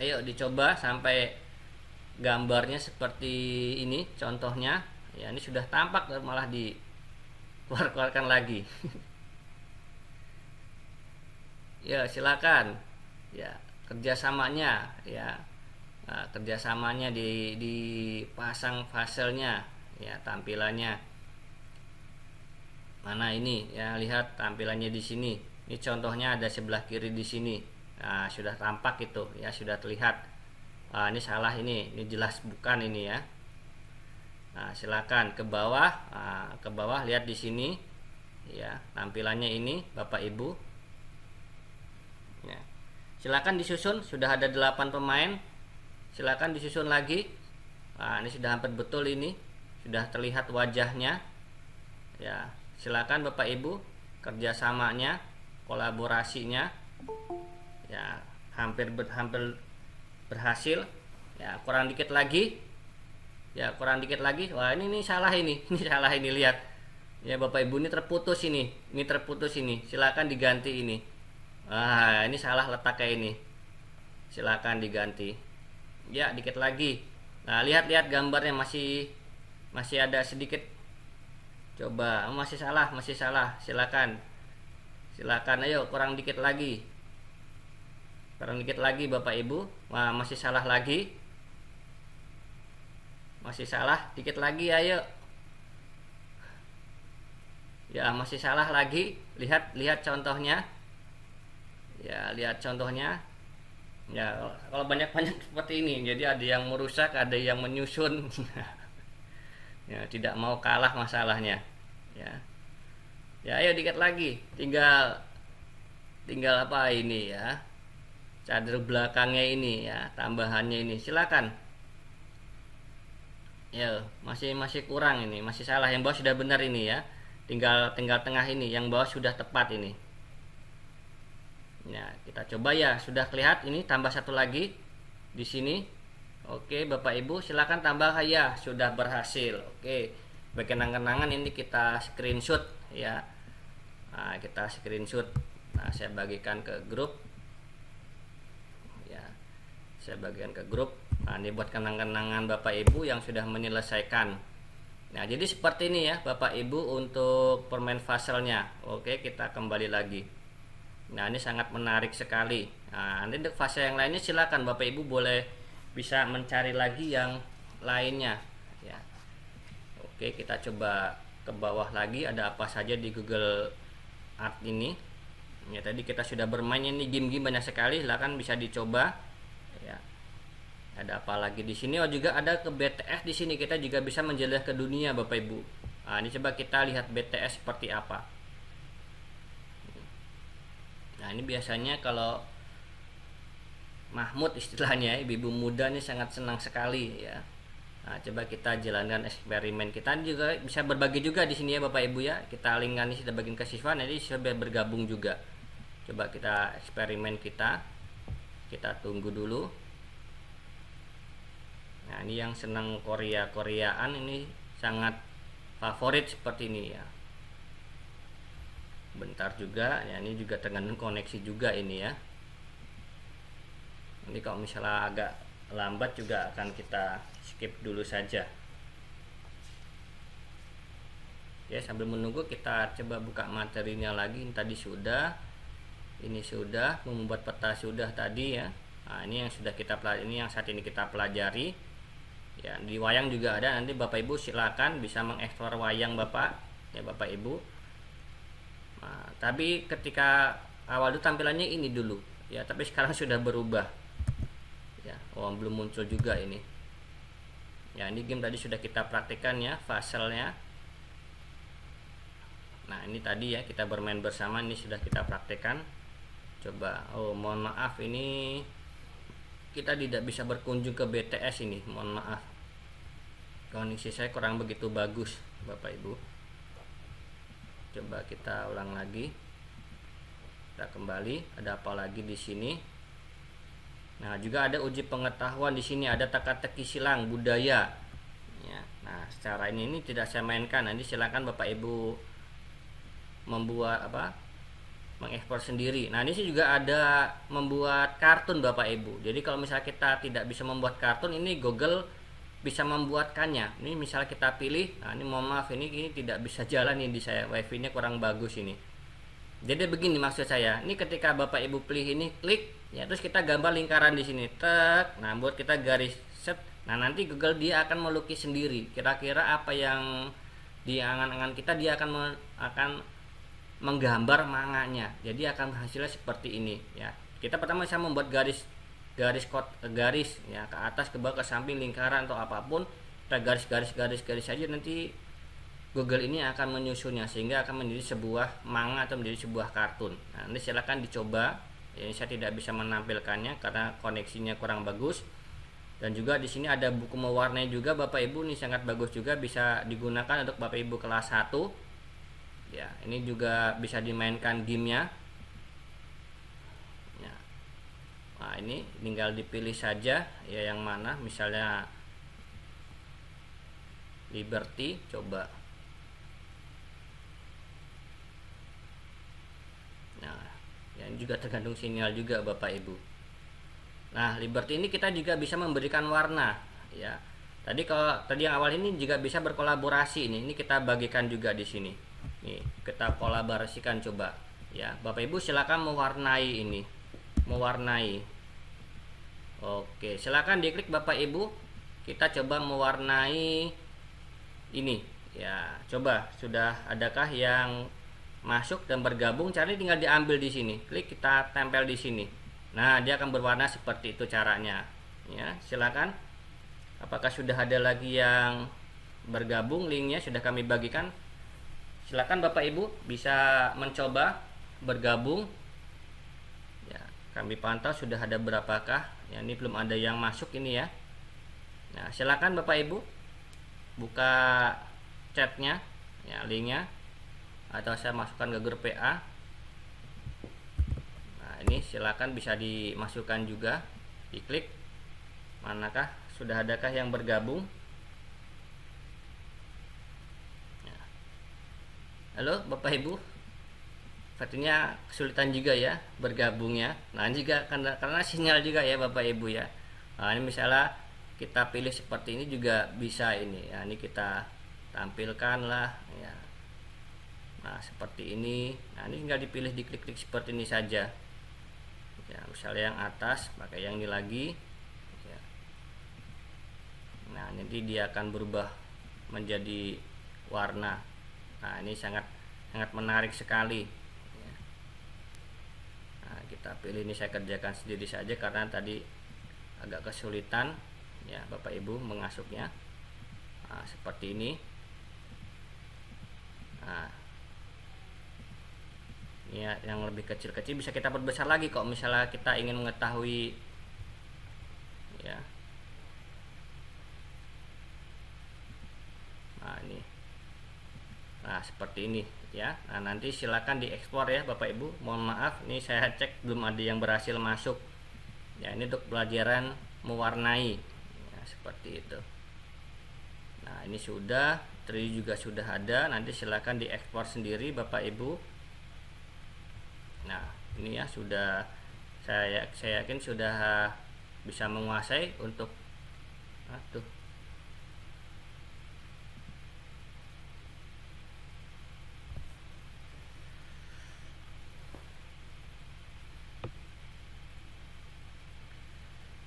ayo dicoba sampai gambarnya seperti ini contohnya ya. Ini sudah tampak, malah dikeluarkan lagi. Ya, silakan ya, kerjasamanya ya. Nah, kerjasamanya dipasang faselnya ya, tampilannya mana ini ya. Lihat tampilannya di sini. Ini contohnya ada sebelah kiri di sini. Nah, sudah tampak itu ya, sudah terlihat. Ini salah, ini jelas bukan ini ya. Nah, silakan ke bawah. Ke bawah lihat di sini ya, tampilannya ini Bapak Ibu ya. Silakan disusun, sudah ada 8 pemain. Silakan disusun lagi. Nah, ini sudah hampir betul, ini sudah terlihat wajahnya ya. Silakan Bapak Ibu, kerjasamanya, kolaborasinya ya, hampir berhasil ya. Kurang dikit lagi ya, kurang dikit lagi. Wah, ini salah ini. Ini salah ini, lihat ya Bapak Ibu, ini terputus ini terputus ini. Silakan diganti ini. Ini salah letaknya ini. Silakan diganti. Ya, dikit lagi. Nah, lihat gambarnya masih ada sedikit. Coba, masih salah. Silakan, ayo kurang dikit lagi. Bapak Ibu. Wah, masih salah lagi. Masih salah, dikit lagi, ayo. Ya, masih salah lagi. Lihat contohnya. Ya, lihat contohnya. Ya, kalau banyak seperti ini, jadi ada yang merusak, ada yang menyusun. ya, tidak mau kalah masalahnya ya. Ya ayo dikit lagi, tinggal apa ini ya, cadar belakangnya ini ya, tambahannya ini silakan ya. Masih kurang ini, masih salah. Yang bawah sudah benar ini ya, tinggal tengah ini, yang bawah sudah tepat ini ya. Kita coba ya, sudah kelihatan ini, tambah satu lagi di sini. Oke Bapak Ibu silakan tambah ya, sudah berhasil. Oke, kenang-kenangan ini kita screenshot ya. Nah, kita screenshot. Nah, saya bagikan ke grup ya, saya bagikan ke grup. Nah, ini buat kenang-kenangan Bapak Ibu yang sudah menyelesaikan. Nah, jadi seperti ini ya Bapak Ibu untuk permain puzzle-nya. Oke, kita kembali lagi. Nah, ini sangat menarik sekali. Nah, nanti untuk fase yang lainnya silakan Bapak Ibu boleh bisa mencari lagi yang lainnya ya. Oke, kita coba ke bawah lagi, ada apa saja di Google Art ini ya. Tadi kita sudah bermain ini, game-game banyak sekali, silakan bisa dicoba ya. Ada apa lagi di sini? Oh, juga ada ke BTS di sini, kita juga bisa menjelajah ke dunia Bapak Ibu. Nah, ini coba kita lihat BTS seperti apa. Nah, ini biasanya kalau Mahmud istilahnya, ibu-ibu muda ini sangat senang sekali ya. Nah, coba kita jalankan eksperimen kita. Juga bisa berbagi juga di sini ya Bapak Ibu ya. Kita linkkan ini, kita bagiin ke siswa, nanti siswa bergabung juga. Coba kita eksperimen kita tunggu dulu. Nah, ini yang senang Koreaan ini sangat favorit seperti ini ya. Bentar juga ya, ini juga tergantung koneksi juga ini ya. Nanti kalau misalnya agak lambat juga akan kita skip dulu saja. Ya, sambil menunggu kita coba buka materinya lagi. Ini tadi sudah, ini sudah, membuat peta sudah tadi ya. Nah, ini yang sudah kita pelajari, ini yang saat ini kita pelajari. Ya, di wayang juga ada. Nanti Bapak Ibu silakan bisa mengeksplor wayang Bapak ya Bapak Ibu. Nah, tapi ketika awal itu tampilannya ini dulu ya, tapi sekarang sudah berubah ya. Oh, belum muncul juga ini ya. Ini game tadi sudah kita praktikkan ya, puzzle-nya. Nah, ini tadi ya kita bermain bersama, ini sudah kita praktekkan. Coba, oh mohon maaf ini kita tidak bisa berkunjung ke BTS ini, mohon maaf, koneksi saya kurang begitu bagus Bapak Ibu. Coba kita ulang lagi, kita kembali. Ada apa lagi di sini? Nah, juga ada uji pengetahuan di sini, ada teka-teki silang budaya ya. Nah, secara ini tidak saya mainkan, nanti silakan Bapak Ibu membuat mengekspor sendiri. Nah, ini sih juga ada membuat kartun Bapak Ibu. Jadi kalau misalnya kita tidak bisa membuat kartun, ini Google bisa membuatkannya. Ini misalnya kita pilih, nah ini mohon maaf ini tidak bisa jalan ini di saya, wifi nya kurang bagus ini. Jadi begini maksud saya, ini ketika Bapak Ibu pilih ini, klik ya, terus kita gambar lingkaran di sini, tek. Nah, buat kita garis set. Nah, nanti Google dia akan melukis sendiri. Kira-kira apa yang di angan-angan kita, dia akan menggambar manganya. Jadi akan hasilnya seperti ini ya. Kita pertama bisa membuat garis ya, ke atas, ke bawah, ke samping, lingkaran atau apapun. Kita garis saja, nanti Google ini akan menyusunnya sehingga akan menjadi sebuah manga atau menjadi sebuah kartun. Nah, nanti silakan dicoba. Ya, ini saya tidak bisa menampilkannya karena koneksinya kurang bagus. Dan juga di sini ada buku mewarnai juga Bapak Ibu, ini sangat bagus juga, bisa digunakan untuk Bapak Ibu kelas 1. Ya, ini juga bisa dimainkan gamenya. Ya. Nah, ini tinggal dipilih saja ya yang mana, misalnya Liberty, coba. Nah, yang juga tergantung sinyal juga Bapak Ibu. Nah, Liberty ini kita juga bisa memberikan warna ya. Tadi yang awal ini juga bisa berkolaborasi ini kita bagikan juga di sini. Nih, kita kolaborasikan coba ya. Bapak Ibu silakan mewarnai ini. Oke, silakan diklik Bapak Ibu. Kita coba mewarnai ini ya. Coba sudah adakah yang masuk dan bergabung? Caranya tinggal diambil di sini. Klik, kita tempel di sini. Nah, dia akan berwarna seperti itu caranya. Ya, silakan. Apakah sudah ada lagi yang bergabung, linknya sudah kami bagikan. Silakan Bapak Ibu bisa mencoba bergabung. Ya, kami pantau sudah ada berapakah. Ya, ini belum ada yang masuk ini ya. Nah, silakan Bapak Ibu buka chatnya, ya, linknya, atau saya masukkan ke grup PA. Nah, ini silakan bisa dimasukkan juga, diklik. Manakah sudah adakah yang bergabung? Halo Bapak Ibu, sepertinya kesulitan juga ya bergabungnya. Nah juga karena sinyal juga ya Bapak Ibu ya. Nah, ini misalnya kita pilih seperti ini juga bisa ini ya. Ini kita tampilkan lah ya. Nah seperti ini. Nah ini tinggal dipilih, diklik-klik seperti ini saja. Ya, misalnya yang atas pakai yang ini lagi. Ya. Nah nanti dia akan berubah menjadi warna. Nah ini sangat menarik sekali ya. Nah, kita pilih, ini saya kerjakan sendiri saja karena tadi agak kesulitan ya Bapak Ibu mengasuknya. Nah, seperti ini. Nah, ini ya, yang lebih kecil-kecil bisa kita perbesar lagi kok misalnya kita ingin mengetahui ya. Nah ini. Nah seperti ini ya. Nah nanti silakan diekspor ya Bapak Ibu. Mohon maaf, ini saya cek belum ada yang berhasil masuk ya. Ini untuk pelajaran mewarnai ya, seperti itu. Nah ini sudah, 3D juga sudah ada. Nanti silakan diekspor sendiri Bapak Ibu. Nah ini ya sudah, saya yakin sudah bisa menguasai untuk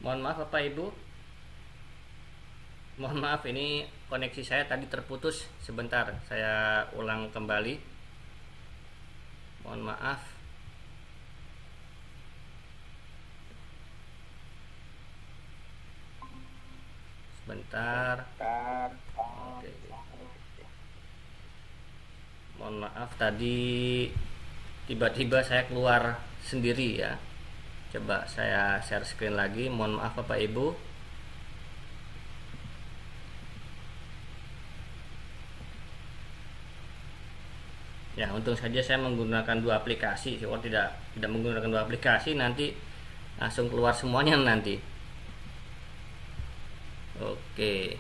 mohon maaf Bapak Ibu, mohon maaf ini koneksi saya tadi terputus sebentar, saya ulang kembali, mohon maaf. Sebentar. Oke. Mohon maaf tadi tiba-tiba saya keluar sendiri ya. Coba saya share screen lagi. Mohon maaf Bapak Ibu. Ya, untung saja saya menggunakan dua aplikasi. Kalau tidak menggunakan dua aplikasi nanti langsung keluar semuanya nanti. Oke.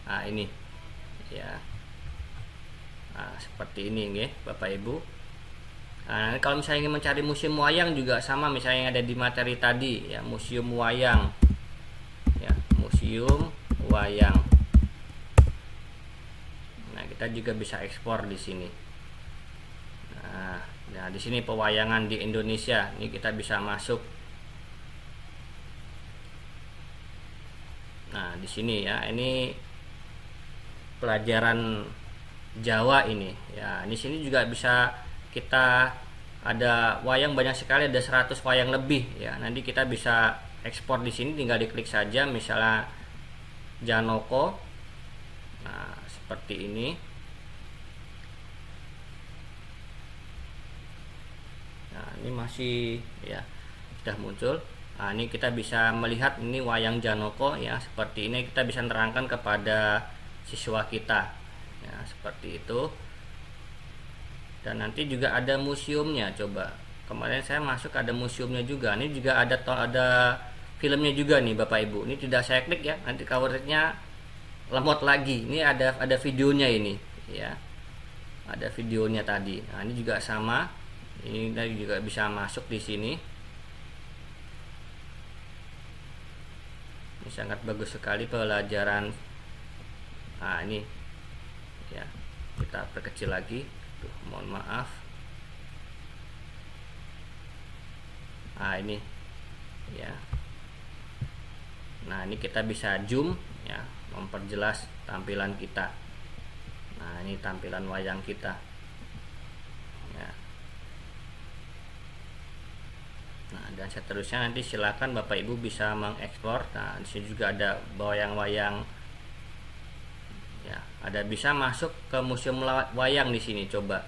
Nah, ini. Ya. Nah, seperti ini nggih, Bapak Ibu. Nah, kalau misalnya ingin mencari museum wayang juga sama misalnya yang ada di materi tadi ya, museum wayang. Ya, museum wayang. Nah, kita juga bisa ekspor di sini. Nah, di sini pewayangan di Indonesia. Ini kita bisa masuk. Nah, di sini ya, ini pelajaran Jawa ini. Ya, di sini juga bisa kita ada wayang banyak sekali, ada 100 wayang lebih ya. Nanti kita bisa ekspor di sini, tinggal diklik saja misalnya Janoko. Nah, seperti ini. Nah, ini masih ya sudah muncul. Nah, ini kita bisa melihat ini wayang Janoko ya, seperti ini kita bisa terangkan kepada siswa kita. Ya, seperti itu. Dan nanti juga ada museumnya. Coba kemarin saya masuk ada museumnya juga. Ini juga ada filmnya juga nih Bapak Ibu. Ini tidak saya klik ya, nanti covernya lemot lagi. Ini ada videonya ini ya, ada videonya tadi. Nah ini juga sama, ini juga bisa masuk di sini. Ini sangat bagus sekali pelajaran. Nah ini ya, kita perkecil lagi. Mohon maaf. Nah ini ya. Nah ini kita bisa zoom ya, memperjelas tampilan kita. Nah ini tampilan wayang kita ya. Nah dan seterusnya nanti silakan Bapak Ibu bisa mengekspor. Nah di sini juga ada wayang-wayang Ya, ada bisa masuk ke museum wayang di sini. Coba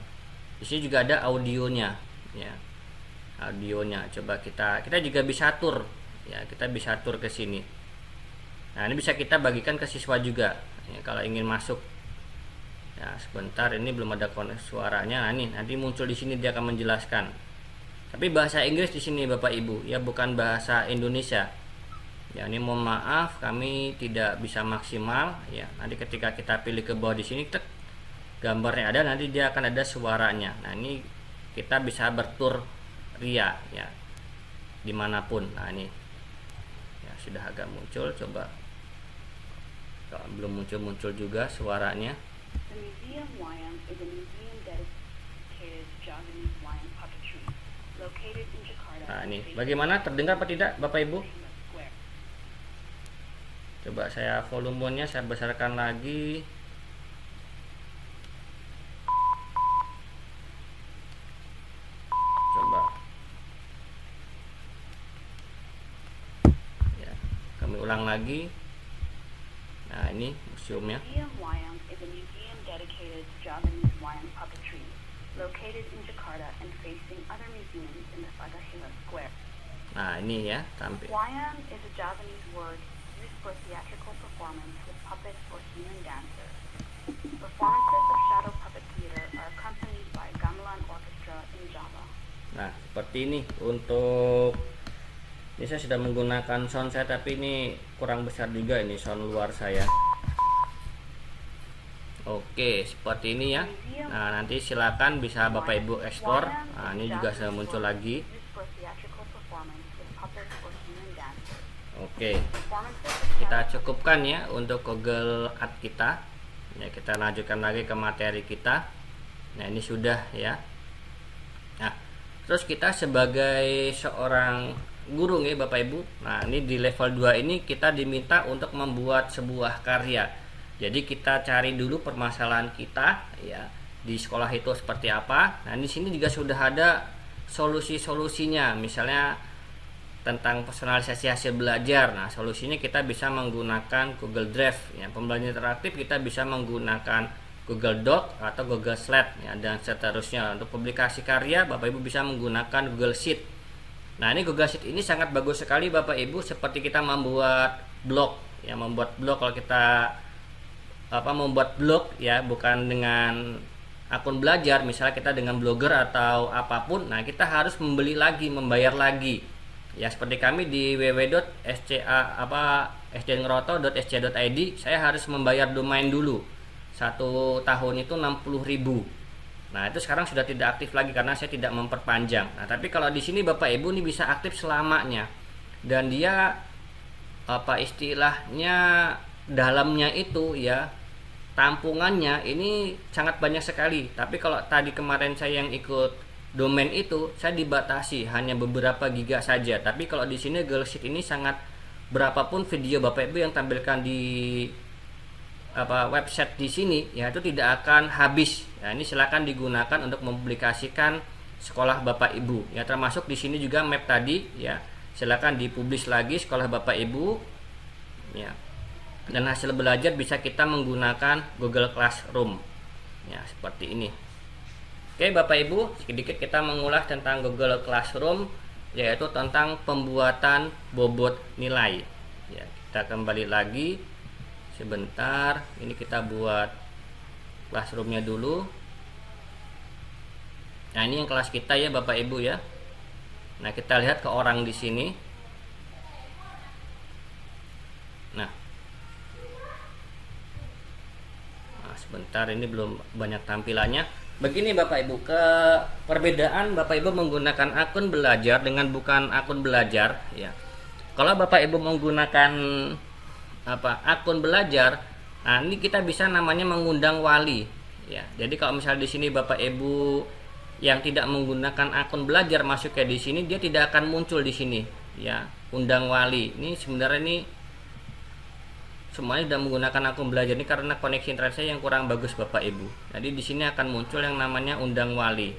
di sini juga ada audionya, ya, audionya. Coba kita juga bisa atur, ya, kita bisa atur ke sini. Nah, ini bisa kita bagikan ke siswa juga, ya, kalau ingin masuk. Ya, sebentar, ini belum ada suaranya. Nah, ini nanti muncul di sini, dia akan menjelaskan. Tapi bahasa Inggris di sini Bapak Ibu, ya, bukan bahasa Indonesia. Ya, ini mohon maaf kami tidak bisa maksimal, ya. Nanti ketika kita pilih ke bawah di sini, tek, gambarnya ada, nanti dia akan ada suaranya. Nah, ini kita bisa bertur ria, ya, dimanapun. Nah, ini ya sudah agak muncul. Coba kalau belum muncul juga suaranya. The Museum Wayang is a museum dedicated to Javanese wayang puppetry, located in Jakarta. Nah, ini bagaimana, terdengar apa tidak Bapak Ibu? Coba saya volumenya saya besarkan lagi. Coba. Ya, kami ulang lagi. Nah, ini museumnya. Museum Wayang is a museum dedicated to Javanese wayang puppetry, located in Jakarta and facing other museums in the Fatahillah Square. Nah, ini ya tampil. Wayang is a Javanese word used for theatrical performance with puppets or human dancers. Performances of shadow puppet theater are accompanied by gamelan orchestra in Java. Nah, seperti ini. Untuk ini saya sudah menggunakan sound saya, tapi ini kurang besar juga ini sound luar saya. Oke, seperti ini ya. Nah, nanti silakan bisa Bapak Ibu ekspor. Nah, ini juga sudah muncul lagi. Oke, kita cukupkan ya untuk Google Art kita. Ya, kita lanjutkan lagi ke materi kita. Nah, ini sudah ya. Nah, terus kita sebagai seorang guru nih Bapak Ibu. Nah, ini di level 2 ini kita diminta untuk membuat sebuah karya. Jadi kita cari dulu permasalahan kita ya, di sekolah itu seperti apa. Nah, di sini juga sudah ada solusi-solusinya. Misalnya tentang personalisasi hasil belajar. Nah, solusinya kita bisa menggunakan Google Drive ya. Pembelajaran interaktif kita bisa menggunakan Google Doc atau Google Slide ya, dan seterusnya. Untuk publikasi karya Bapak Ibu bisa menggunakan Google Sheet. Nah, ini Google Sheet ini sangat bagus sekali Bapak Ibu, seperti kita membuat blog ya, membuat blog. Kalau kita membuat blog ya, bukan dengan akun belajar, misalnya kita dengan blogger atau apapun, nah kita harus membeli lagi, membayar lagi. Ya, seperti kami di sdngroto.sc.id, saya harus membayar domain dulu. 1 tahun itu 60.000. Nah, itu sekarang sudah tidak aktif lagi karena saya tidak memperpanjang. Nah, tapi kalau di sini Bapak Ibu ini bisa aktif selamanya. Dan dia istilahnya dalamnya itu ya, tampungannya ini sangat banyak sekali. Tapi kalau tadi kemarin saya yang ikut domain itu, saya dibatasi hanya beberapa giga saja. Tapi kalau di sini Google Sheet ini sangat, berapapun video Bapak Ibu yang tampilkan di website di sini ya, itu tidak akan habis. Ya, ini silakan digunakan untuk mempublikasikan sekolah Bapak Ibu ya, termasuk di sini juga map tadi ya. Silakan dipublish lagi sekolah Bapak Ibu ya. Dan hasil belajar bisa kita menggunakan Google Classroom ya, seperti ini. Oke Bapak Ibu, sedikit kita mengulas tentang Google Classroom, yaitu tentang pembuatan bobot nilai ya. Kita kembali lagi sebentar, ini kita buat classroomnya dulu. Nah, ini yang kelas kita ya Bapak Ibu ya. Nah, kita lihat ke orang di sini. Nah, sebentar, ini belum banyak tampilannya. Begini Bapak Ibu, ke perbedaan Bapak Ibu menggunakan akun belajar dengan bukan akun belajar ya. Kalau Bapak Ibu menggunakan akun belajar, nah ini kita bisa namanya mengundang wali ya. Jadi kalau misalnya di sini Bapak Ibu yang tidak menggunakan akun belajar masuk ke di sini, dia tidak akan muncul di sini ya. Undang wali ini sebenarnya ini semuanya sudah menggunakan akun belajar ini karena koneksi internet saya yang kurang bagus Bapak Ibu. Jadi di sini akan muncul yang namanya undang wali.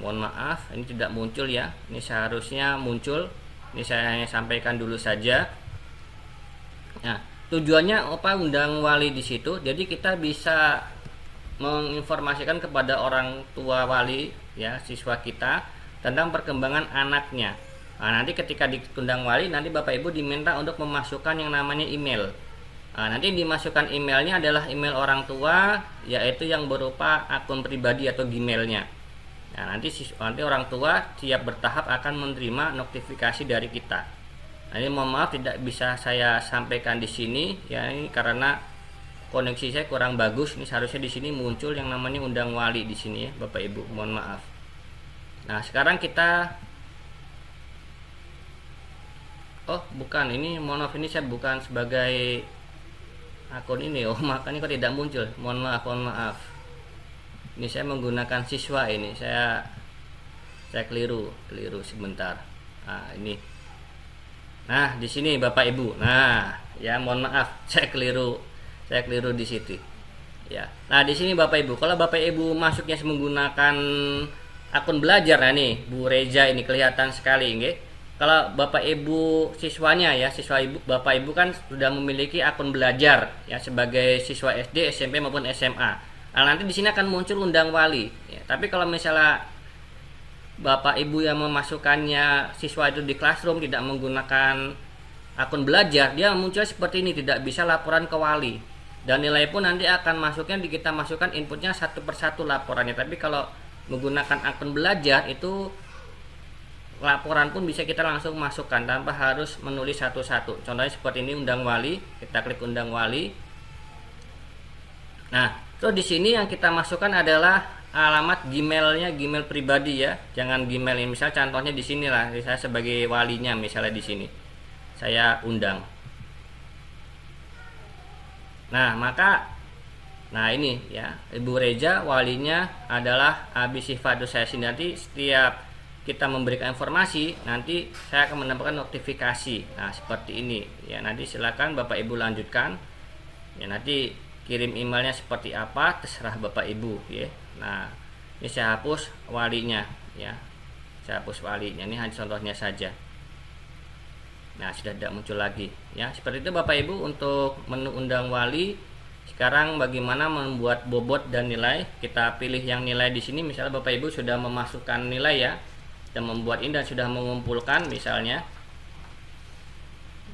Mohon maaf, ini tidak muncul ya. Ini seharusnya muncul. Ini saya hanya sampaikan dulu saja. Nah, tujuannya apa undang wali di situ? Jadi kita bisa menginformasikan kepada orang tua wali ya siswa kita tentang perkembangan anaknya. Nah, nanti ketika diundang wali, nanti Bapak Ibu diminta untuk memasukkan yang namanya email. Nah, nanti dimasukkan emailnya adalah email orang tua, yaitu yang berupa akun pribadi atau Gmailnya. Nah, nanti orang tua tiap bertahap akan menerima notifikasi dari kita. Nah, ini mohon maaf tidak bisa saya sampaikan di sini, ya ini karena koneksi saya kurang bagus. Ini seharusnya di sini muncul yang namanya undang wali di sini ya, Bapak Ibu. Mohon maaf. Nah, sekarang kita bukan, ini mohon maaf, ini saya bukan sebagai akun ini. Makanya kok tidak muncul. Mohon maaf. Ini saya menggunakan siswa ini. Saya keliru sebentar. Nah, ini. Nah, di sini Bapak Ibu. Nah, ya mohon maaf, saya keliru di situ. Ya. Nah, di sini Bapak Ibu, kalau Bapak Ibu masuknya menggunakan akun belajar, nah nih Bu Reza ini kelihatan sekali nggih. Kalau Bapak Ibu siswanya ya, Bapak Ibu kan sudah memiliki akun belajar ya sebagai siswa SD, SMP maupun SMA. Nah, nanti di sini akan muncul undang wali. Ya, tapi kalau misalnya Bapak Ibu yang memasukkannya siswa itu di Classroom tidak menggunakan akun belajar, dia muncul seperti ini, tidak bisa laporan ke wali. Dan nilai pun nanti akan masuknya kita masukkan inputnya satu persatu laporannya. Tapi kalau menggunakan akun belajar itu laporan pun bisa kita langsung masukkan tanpa harus menulis satu-satu. Contohnya seperti ini undang wali, kita klik undang wali. Nah, terus di sini yang kita masukkan adalah alamat Gmailnya, Gmail pribadi ya. Jangan Gmail ini, misal contohnya di sini lah, saya sebagai walinya misalnya di sini. Saya undang. Nah, ini ya, Ibu Reza walinya adalah Abi Sifadus saya sini. Nanti setiap kita memberikan informasi, nanti saya akan mendapatkan notifikasi. Nah, seperti ini ya. Nanti silakan Bapak Ibu lanjutkan. Ya, nanti kirim emailnya seperti apa terserah Bapak Ibu ya. Nah, ini saya hapus walinya ya. Saya hapus walinya. Ini hanya contohnya saja. Nah, sudah tidak muncul lagi ya. Seperti itu Bapak Ibu untuk menu undang wali. Sekarang bagaimana membuat bobot dan nilai? Kita pilih yang nilai di sini. Misalnya Bapak Ibu sudah memasukkan nilai ya, dan membuat ini dan sudah mengumpulkan misalnya.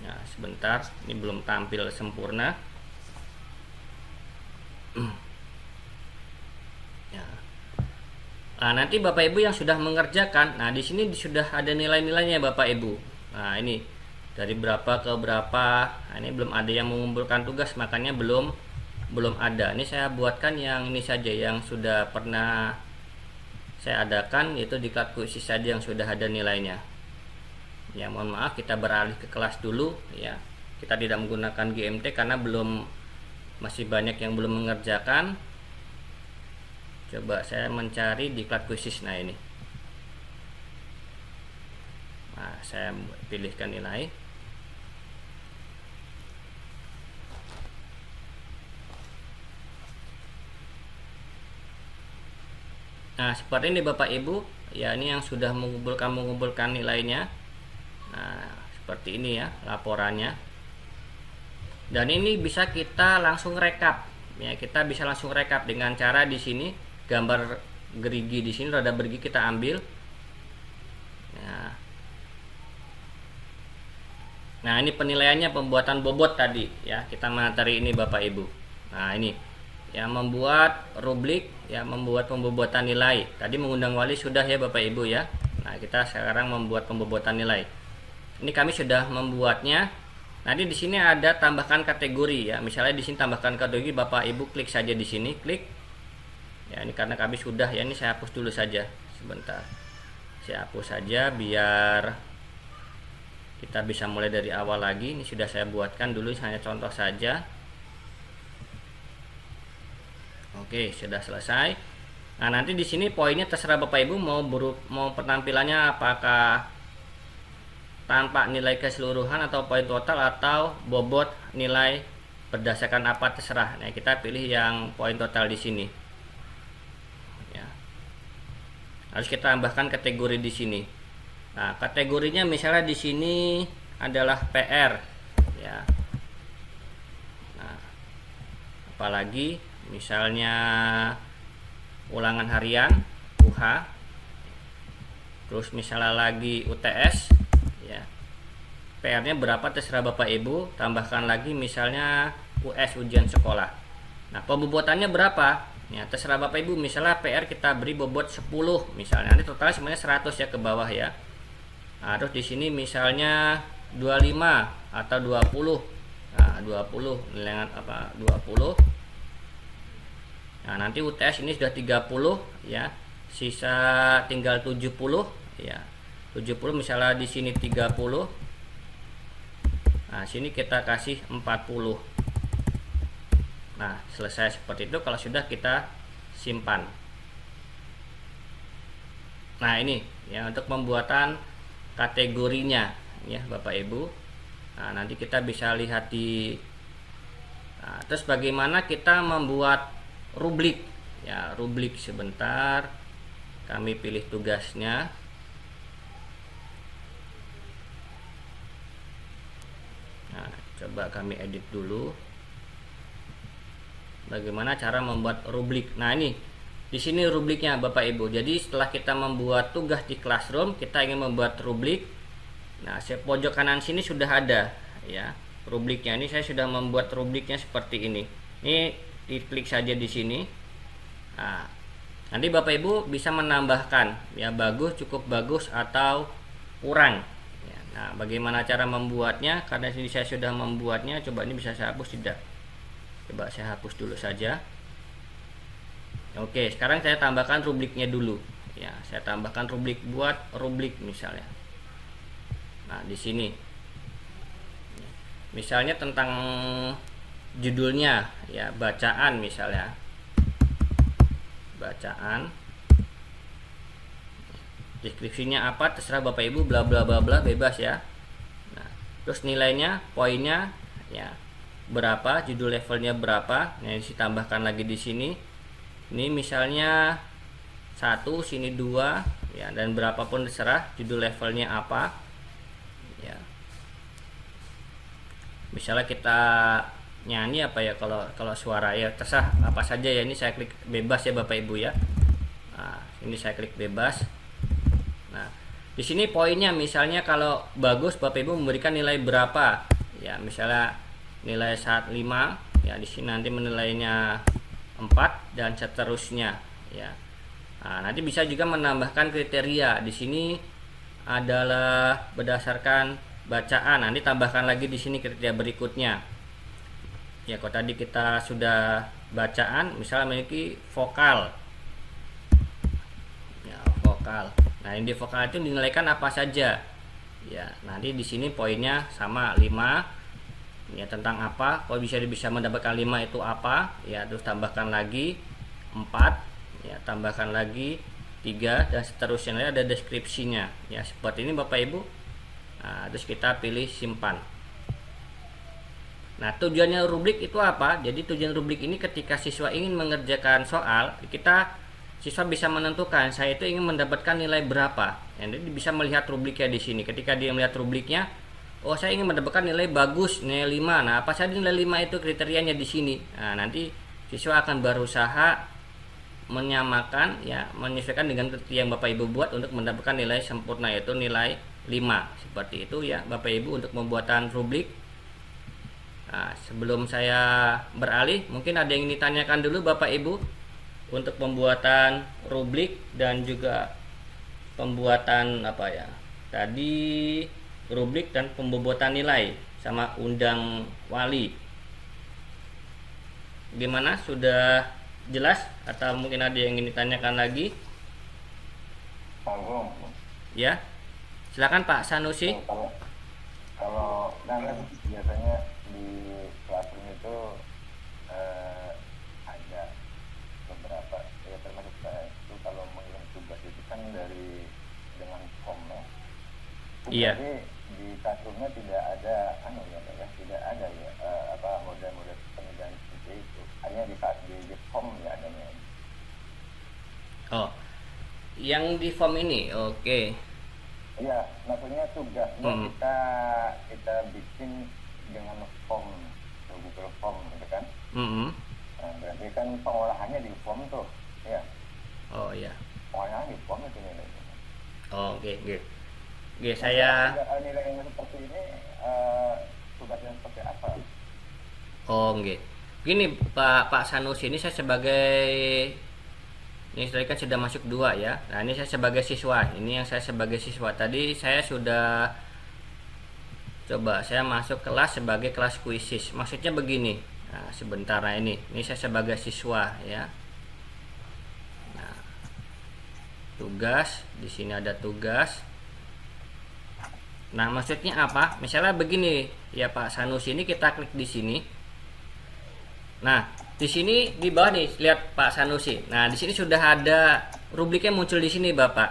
Nah, sebentar, ini belum tampil sempurna. Ya. Nah, nanti Bapak Ibu yang sudah mengerjakan, nah di sini sudah ada nilai-nilainya Bapak Ibu. Nah, ini dari berapa ke berapa. Nah, ini belum ada yang mengumpulkan tugas, makanya belum ada. Ini saya buatkan yang ini saja yang sudah pernah saya adakan, yaitu di kelas khusus saja yang sudah ada nilainya. Ya, mohon maaf, kita beralih ke kelas dulu ya. Kita tidak menggunakan GMT karena masih banyak yang belum mengerjakan. Coba saya mencari di kelas khusus. Nah, ini. Nah, saya pilihkan nilai. Nah, seperti ini Bapak Ibu ya, ini yang sudah mengumpulkan nilainya. Nah, seperti ini ya laporannya. Dan ini bisa kita langsung rekap ya. Kita bisa langsung rekap dengan cara di sini gambar gerigi, di sini roda gerigi kita ambil. Nah, ini penilaiannya, pembuatan bobot tadi ya. Kita materi ini Bapak Ibu. Nah, ini ya, membuat rubrik ya, membuat pembobotan nilai. Tadi mengundang wali sudah ya Bapak Ibu ya. Nah, kita sekarang membuat pembobotan nilai. Ini kami sudah membuatnya. Nanti di sini ada tambahkan kategori ya. Misalnya di sini tambahkan kategori, Bapak Ibu klik saja di sini, klik. Ya, ini karena kami sudah ya, ini saya hapus dulu saja sebentar. Saya hapus saja biar kita bisa mulai dari awal lagi. Ini sudah saya buatkan dulu, hanya contoh saja. Oke, sudah selesai. Nah, nanti di sini poinnya terserah Bapak Ibu mau penampilannya apakah tanpa nilai keseluruhan atau poin total atau bobot nilai berdasarkan apa, terserah. Nah, kita pilih yang poin total di sini. Ya. Harus kita tambahkan kategori di sini. Nah, kategorinya misalnya di sini adalah PR ya. apalagi misalnya ulangan harian UH, terus misalnya lagi UTS ya, PR-nya berapa terserah Bapak Ibu, tambahkan lagi misalnya US ujian sekolah. Nah, pembobotannya berapa? Ya, terserah Bapak Ibu, misalnya PR kita beri bobot 10 misalnya. Nanti totalnya sebenarnya 100 ya ke bawah ya. Nah, terus di sini misalnya 25 atau 20. Nah, 20 nilai apa? 20. Nah, nanti UTS ini sudah 30 ya. Sisa tinggal 70 ya. 70 misalnya di sini 30. Nah, sini kita kasih 40. Nah, selesai seperti itu kalau sudah kita simpan. Nah, ini ya untuk pembuatan kategorinya ya Bapak Ibu. Nah, nanti kita bisa lihat di terus bagaimana kita membuat rubrik. Ya, rubrik sebentar. Kami pilih tugasnya. Nah, coba kami edit dulu. Bagaimana cara membuat rubrik? Nah, ini di sini rubriknya Bapak Ibu. Jadi setelah kita membuat tugas di Classroom, kita ingin membuat rubrik. Nah, pojok kanan sini sudah ada ya rubriknya. Ini saya sudah membuat rubriknya seperti ini. Ini diklik saja di sini. Nah, nanti Bapak Ibu bisa menambahkan ya bagus, cukup bagus atau kurang. Ya, nah, bagaimana cara membuatnya? Karena sini saya sudah membuatnya. Coba ini bisa saya hapus tidak? Coba saya hapus dulu saja. Oke, sekarang saya tambahkan rubriknya dulu. Ya, saya tambahkan rubrik, buat rubrik misalnya. Nah, di sini, misalnya tentang judulnya, ya bacaan misalnya, bacaan. Deskripsinya apa? Terserah Bapak Ibu, bla bla bla bla, bebas ya. Nah, terus nilainya, poinnya, ya berapa, judul levelnya berapa. Nah, ini tambahkan lagi di sini. Ini misalnya 1, sini 2 ya, dan berapapun terserah judul levelnya apa ya. Misalnya kita nyanyi apa ya, kalau suara ya terserah apa saja ya. Ini saya klik bebas ya Bapak Ibu ya. Nah, ini saya klik bebas. Nah, di sini poinnya misalnya kalau bagus Bapak Ibu memberikan nilai berapa ya, misalnya nilai 5 ya, di sini nanti menilainya 4 dan seterusnya ya. Nah, nanti bisa juga menambahkan kriteria. Di sini adalah berdasarkan bacaan. Nanti tambahkan lagi di sini kriteria berikutnya. Ya, kalau tadi kita sudah bacaan, misalnya memiliki vokal. Ya, vokal. Nah, ini di vokal itu dinilaikan apa saja. Ya, nanti di sini poinnya sama 5. Ya, tentang apa, kalau bisa mendapatkan 5 itu apa ya, terus tambahkan lagi 4 ya, tambahkan lagi 3 dan seterusnya. Nanti ada deskripsinya ya, seperti ini Bapak Ibu. Nah, terus kita pilih simpan. Nah, tujuannya rubrik itu apa? Jadi tujuan rubrik ini ketika siswa ingin mengerjakan soal, siswa bisa menentukan saya itu ingin mendapatkan nilai berapa. Jadi bisa melihat rubriknya di sini. Ketika dia melihat rubriknya, oh saya ingin mendapatkan nilai bagus, nilai 5. Nah, apa saja nilai 5 itu kriterianya di sini. Nah, nanti siswa akan berusaha menyamakan ya, menyesuaikan dengan kriteria yang Bapak Ibu buat untuk mendapatkan nilai sempurna, yaitu nilai 5. Seperti itu ya Bapak Ibu untuk pembuatan rubrik. Nah, sebelum saya beralih, mungkin ada yang ditanyakan dulu Bapak Ibu untuk pembuatan rubrik dan juga pembuatan apa ya? Tadi rubrik dan pembobotan nilai sama undang wali. Gimana? Sudah jelas atau mungkin ada yang ingin ditanyakan lagi? Ya. Silakan Pak Sanusi. Kalau kan biasanya di Classroom itu ada beberapa ya, termasuk saya itu kalau mengirim tugas itu kan dengan form ya. Iya. Jadi di Classroom-nya tidak ada tidak ada ya model-model penilaian seperti itu. Hanya di form ya adanya. Oh. Yang di form ini. Oke. Iya, maksudnya tugasnya kita bikin dengan form, Google Form gitu kan. Nah, berarti kan pengolahannya di form tuh, ya. Oh iya. Pengolahan di form itu nilainya. Oh, oke, oke. Oke, saya Nilai yang seperti ini tugasnya seperti apa? Oh, oke. Begini Pak Sanusi, ini saya sebagai ini tadi kan sudah masuk 2 ya. Nah, ini saya sebagai siswa. Ini yang saya sebagai siswa. Tadi saya sudah coba saya masuk kelas sebagai kelas kuisis. Maksudnya begini. Nah, sebentar ini saya sebagai siswa ya. Nah, tugas, di sini ada tugas. Nah, maksudnya apa? Misalnya begini ya Pak Sanusi, ini kita klik di sini. Nah, di sini di bawah nih, lihat Pak Sanusi. Nah, di sini sudah ada rubriknya muncul di sini, Bapak.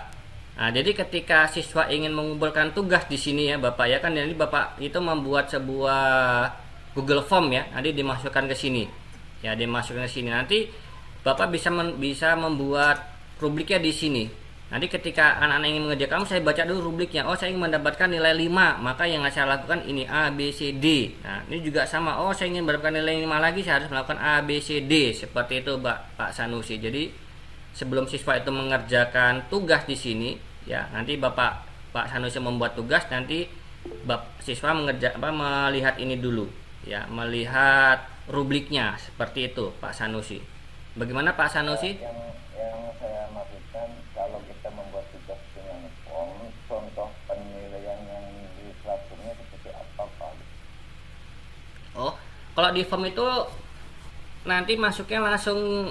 Nah, jadi ketika siswa ingin mengumpulkan tugas di sini ya, Bapak ya kan, jadi Bapak itu membuat sebuah Google Form ya, nanti dimasukkan ke sini. Ya, dimasukkan ke sini. Nanti Bapak bisa membuat rubriknya di sini. Nanti ketika anak-anak ingin mengerjakan, saya baca dulu rubriknya. Oh, saya ingin mendapatkan nilai 5, maka yang saya lakukan ini A, B, C, D. Nah, ini juga sama. Oh, saya ingin mendapatkan nilai 5 lagi, saya harus melakukan A, B, C, D. Seperti itu, Pak Sanusi. Jadi, sebelum siswa itu mengerjakan tugas di sini, ya, nanti Pak Sanusi membuat tugas, nanti siswa melihat ini dulu, ya, melihat rubriknya. Seperti itu, Pak Sanusi. Bagaimana Pak Sanusi? Yang saya maksudkan, kalau kita membuat tugas dengan form, contoh penilaian yang di classroomnya seperti apa, Pak? Oh, kalau di form itu nanti masuknya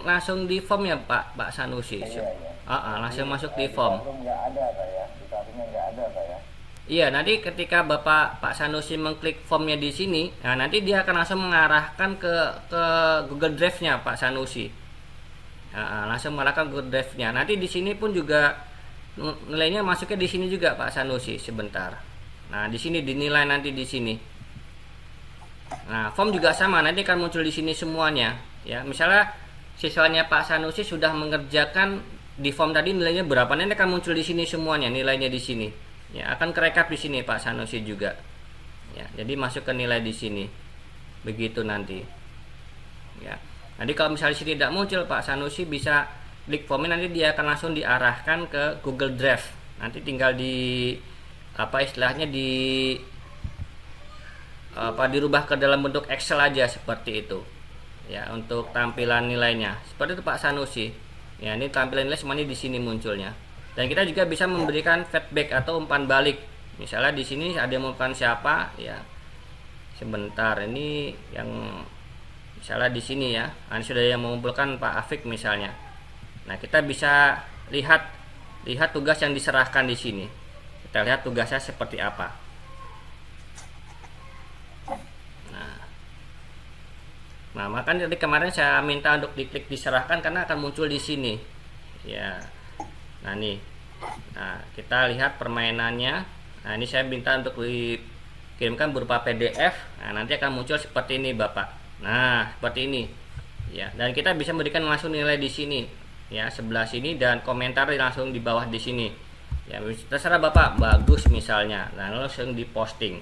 langsung di form ya Pak Sanusi. Iya. Langsung masuk di form. Di classroom nggak ada, Pak ya? Di classroomnya nggak ada, Pak ya? Iya, nanti ketika Pak Sanusi mengklik formnya di sini, nah nanti dia akan langsung mengarahkan ke Google Drive-nya Pak Sanusi. Langsung mengarahkan Google Drive-nya. Nanti di sini pun juga nilainya masuknya di sini juga Pak Sanusi sebentar. Nah, di sini dinilai nanti di sini. Nah, form juga sama, nanti akan muncul di sini semuanya. Ya, misalnya siswanya Pak Sanusi sudah mengerjakan di form tadi nilainya berapa, nanti akan muncul di sini semuanya nilainya di sini. Ya, akan kerekap di sini Pak Sanusi juga. Ya, jadi masuk ke nilai di sini. Begitu nanti. Ya. Nanti kalau misalnya di sini tidak muncul, Pak Sanusi bisa klik formnya, nanti dia akan langsung diarahkan ke Google Drive. Nanti tinggal dirubah ke dalam bentuk Excel aja seperti itu. Ya, untuk tampilan nilainya. Seperti itu Pak Sanusi. Ya, ini tampilan nilai semuanya di sini munculnya. Dan kita juga bisa memberikan feedback atau umpan balik. Misalnya di sini ada yang mengumpulkan siapa, ya. Sebentar, ini yang misalnya di sini ya, ini sudah yang mengumpulkan Pak Afik misalnya. Nah, kita bisa lihat tugas yang diserahkan di sini. Kita lihat tugasnya seperti apa. Nah, makanya tadi kemarin saya minta untuk diklik diserahkan karena akan muncul di sini. Ya. Nah, nih. Nah, kita lihat permainannya. Nah, ini saya minta untuk dikirimkan berupa PDF. Nah, nanti akan muncul seperti ini, Bapak. Nah, seperti ini. Ya, dan kita bisa memberikan langsung nilai di sini. Ya, sebelah sini dan komentar langsung di bawah di sini. Ya, terserah Bapak, bagus misalnya. Nah, langsung diposting.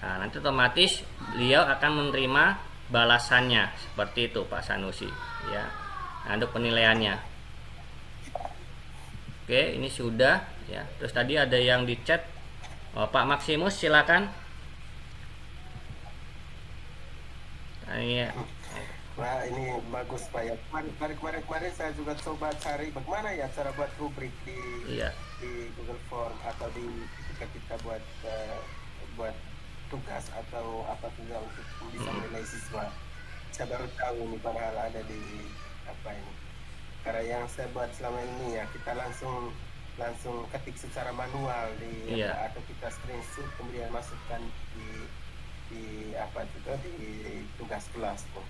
Nah, nanti otomatis beliau akan menerima balasannya seperti itu Pak Sanusi. Ya. Nah, untuk penilaiannya. Oke, ini sudah ya. Terus tadi ada yang di chat. Oh, Pak Maximus silakan. Nah, Wah, ini bagus Pak ya. Kemarin saya juga coba cari bagaimana ya cara buat rubrik di Google Form atau ketika kita buat tugas atau apa juga untuk bisa menilai siswa. Saya baru tahu nih, padahal ada di apa ini. Karena yang saya buat selama ini ya kita langsung ketik secara manual atau kita screenshot kemudian masukkan di tugas kelas tuh.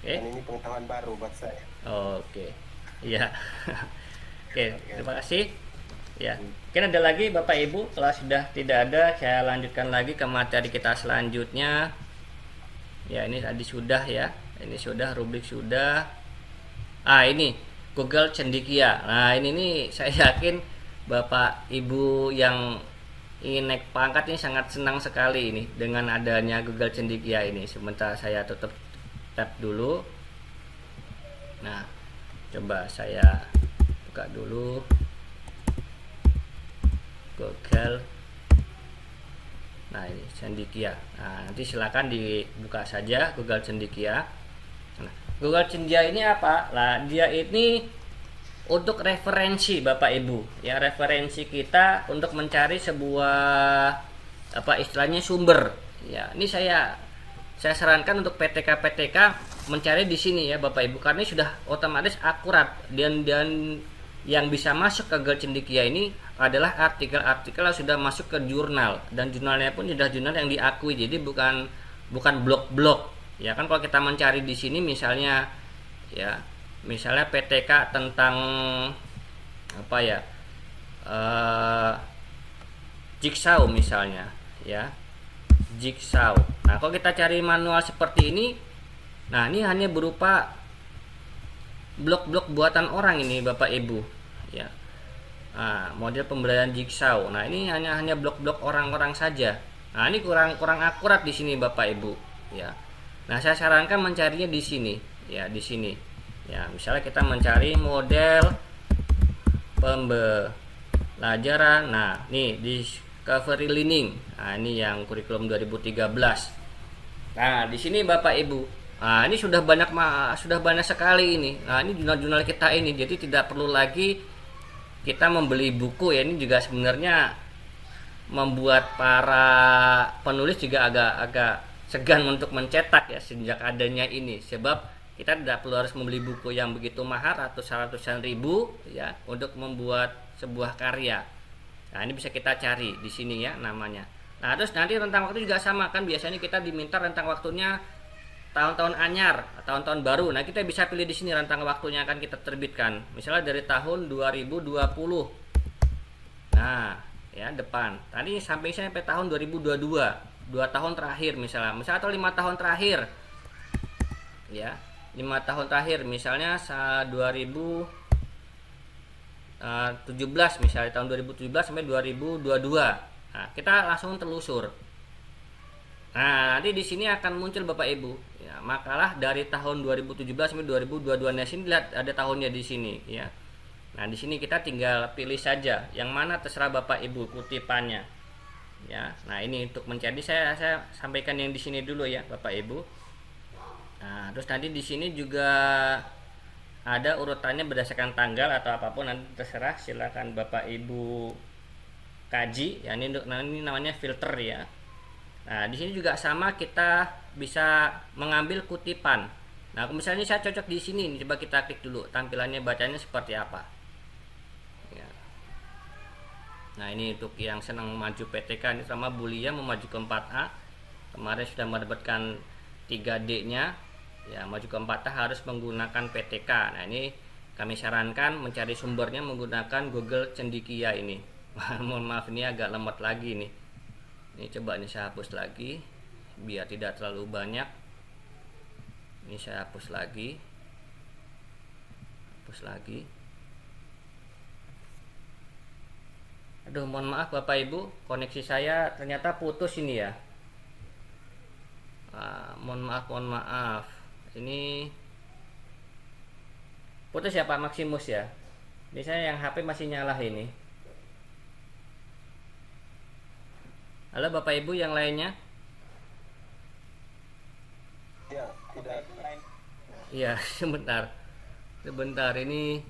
Dan ini pengetahuan baru buat saya. Oke. Iya. Oke, terima kasih. Ya. Mungkin ada lagi Bapak Ibu, kalau sudah tidak ada saya lanjutkan lagi ke materi kita selanjutnya. Ya, ini tadi sudah ya. Ini sudah, rubrik sudah. Ini Google Cendekia. Nah, ini nih saya yakin Bapak Ibu yang ingin naik pangkat ini sangat senang sekali ini dengan adanya Google Cendekia ini. Sebentar saya tutup tab dulu. Nah, coba saya buka dulu Google. Nah, ini Cendekia. Nah, nanti silakan dibuka saja Google Cendekia. Nah, Google Cendekia ini apa? Lah, dia ini untuk referensi Bapak Ibu, ya, referensi kita untuk mencari sebuah apa istilahnya sumber. Ya, ini saya sarankan untuk PTK mencari di sini ya Bapak Ibu, karena ini sudah otomatis akurat dan yang bisa masuk ke Google Cendekia ini adalah artikel-artikel yang sudah masuk ke jurnal, dan jurnalnya pun sudah jurnal yang diakui, jadi bukan blog-blog. Ya kan, kalau kita mencari di sini misalnya PTK tentang apa ya, jigsaw misalnya ya, jigsaw. Nah, kalau kita cari manual seperti ini, nah ini hanya berupa blok-blok buatan orang ini Bapak Ibu ya. Nah, model pembelajaran jigsaw. Nah, ini hanya blok-blok orang-orang saja. Nah, ini kurang akurat di sini Bapak Ibu ya. Nah, saya sarankan mencarinya di sini ya, di sini. Ya, misalnya kita mencari model pembelajaran. Nah, nih Discovery Learning. Nah, ini yang kurikulum 2013. Nah, di sini Bapak Ibu. Nah, ini sudah banyak sekali ini. Nah, ini jurnal-jurnal kita ini. Jadi tidak perlu lagi kita membeli buku ya. Ini juga sebenarnya membuat para penulis juga agak segan untuk mencetak ya sejak adanya ini, sebab kita tidak perlu harus membeli buku yang begitu mahal ratusan ribu ya untuk membuat sebuah karya. Nah, ini bisa kita cari di sini ya namanya. Nah, terus nanti rentang waktu juga sama kan, biasanya kita diminta rentang waktunya tahun-tahun anyar, tahun-tahun baru. Nah, kita bisa pilih di sini rentang waktunya akan kita terbitkan. Misalnya dari tahun 2020. Nah, ya depan. Tadi sampai tahun 2022, 2 tahun terakhir misalnya atau 5 tahun terakhir. Ya. 5 tahun terakhir misalnya 2017 misalnya tahun 2017 sampai 2022. Nah, kita langsung telusur. Nah, nanti di sini akan muncul Bapak Ibu ya, makalah dari tahun 2017 sampai 2022. Nah, sini lihat ada tahunnya di sini ya. Nah, di sini kita tinggal pilih saja yang mana terserah Bapak Ibu kutipannya. Ya. Nah, ini untuk mencari saya sampaikan yang di sini dulu ya Bapak Ibu. Nah, terus nanti di sini juga ada urutannya berdasarkan tanggal atau apapun, nanti terserah, silakan Bapak Ibu kaji. Ya, ini namanya filter ya. Nah, di sini juga sama, kita bisa mengambil kutipan. Nah, misalnya saya cocok di sini, coba kita klik dulu tampilannya, bacanya seperti apa. Ya. Nah, ini untuk yang senang maju PTK ini sama Bulia memaju ke 4A. Kemarin sudah mendapatkan 3D-nya. Ya, maju ke 4A harus menggunakan PTK. Nah, ini kami sarankan mencari sumbernya menggunakan Google Cendekia ini. Mohon maaf, ini agak lemot lagi nih. Ini coba ini saya hapus lagi biar tidak terlalu banyak. Ini saya hapus lagi. Aduh, mohon maaf Bapak Ibu, koneksi saya ternyata putus ini ya. Mohon maaf. Ini putus ya Pak Maximus ya. Ini saya yang HP masih nyala ini. Halo Bapak Ibu yang lainnya. Ya, tidak. Iya, sebentar ini.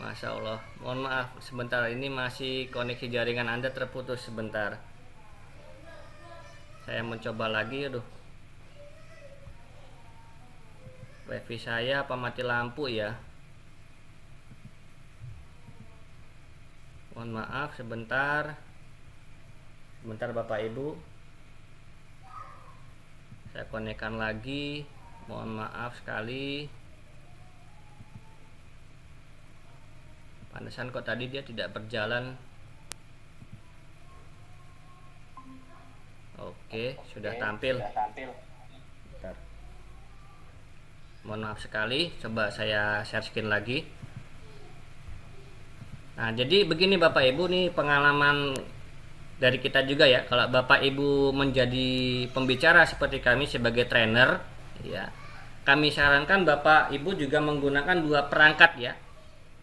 Masya Allah, mohon maaf sebentar, ini masih koneksi jaringan Anda terputus sebentar. Saya mencoba lagi. Aduh, wifi saya apa mati lampu ya? Mohon maaf sebentar Bapak Ibu, saya konekkan lagi. Mohon maaf sekali. Pantesan kok tadi dia tidak berjalan. Oke, sudah tampil. Bentar. Mohon maaf sekali, coba saya share screen lagi. Nah, jadi begini Bapak Ibu, nih pengalaman dari kita juga ya, kalau Bapak Ibu menjadi pembicara seperti kami sebagai trainer ya, kami sarankan Bapak Ibu juga menggunakan 2 perangkat ya.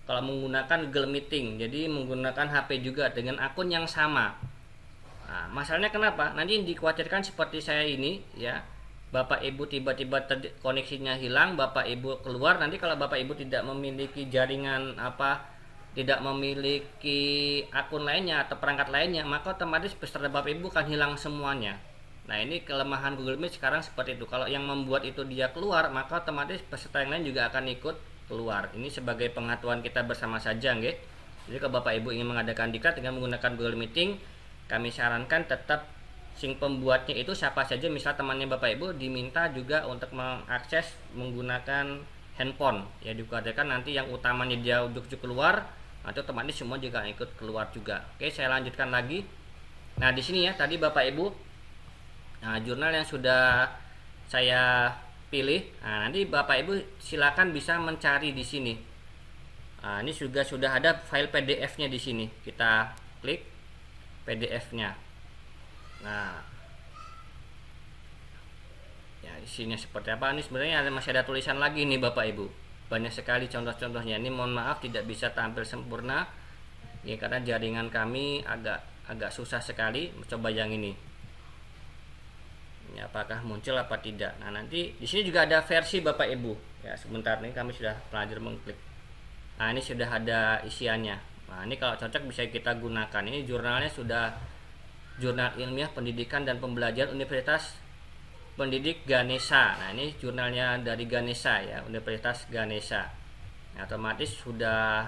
Kalau menggunakan Google Meeting, jadi menggunakan HP juga dengan akun yang sama. Nah, masalahnya kenapa? Nanti dikhawatirkan seperti saya ini ya, Bapak Ibu tiba-tiba koneksinya hilang, Bapak Ibu keluar, nanti kalau Bapak Ibu tidak memiliki jaringan tidak memiliki akun lainnya atau perangkat lainnya, maka otomatis peserta Bapak Ibu akan hilang semuanya. Nah, ini kelemahan Google Meet sekarang seperti itu. Kalau yang membuat itu dia keluar, maka otomatis peserta yang lain juga akan ikut keluar. Ini sebagai pengetahuan kita bersama saja, nggih. Jadi kalau Bapak Ibu ingin mengadakan diklat dengan menggunakan Google Meeting, kami sarankan tetap pembuatnya itu siapa saja, misal temannya Bapak Ibu diminta juga untuk mengakses menggunakan handphone. Ya, dikhawatirkan nanti yang utamanya dia ujuk-ujuk keluar, atau otomatis semua juga ikut keluar juga. Oke, saya lanjutkan lagi. Nah, di sini ya tadi Bapak Ibu, jurnal yang sudah saya pilih. Nah, nanti Bapak Ibu silakan bisa mencari di sini. Nah, ini juga sudah ada file PDF-nya di sini. Kita klik PDF-nya. Nah, ya isinya seperti apa? Ini sebenarnya masih ada tulisan lagi nih Bapak Ibu. Banyak sekali contoh-contohnya. Ini mohon maaf tidak bisa tampil sempurna ya, karena jaringan kami agak susah sekali. Coba yang ini. Ini apakah muncul apa tidak? Nah, nanti di sini juga ada versi Bapak Ibu. Ya, sebentar nih kami sudah pelajar mengklik. Nah, ini sudah ada isiannya. Nah, ini kalau cocok bisa kita gunakan. Ini jurnalnya sudah Jurnal Ilmiah Pendidikan dan Pembelajaran Universitas Pendidik Ganesha. Nah, ini jurnalnya dari Ganesha ya, Universitas Ganesha. Nah, otomatis sudah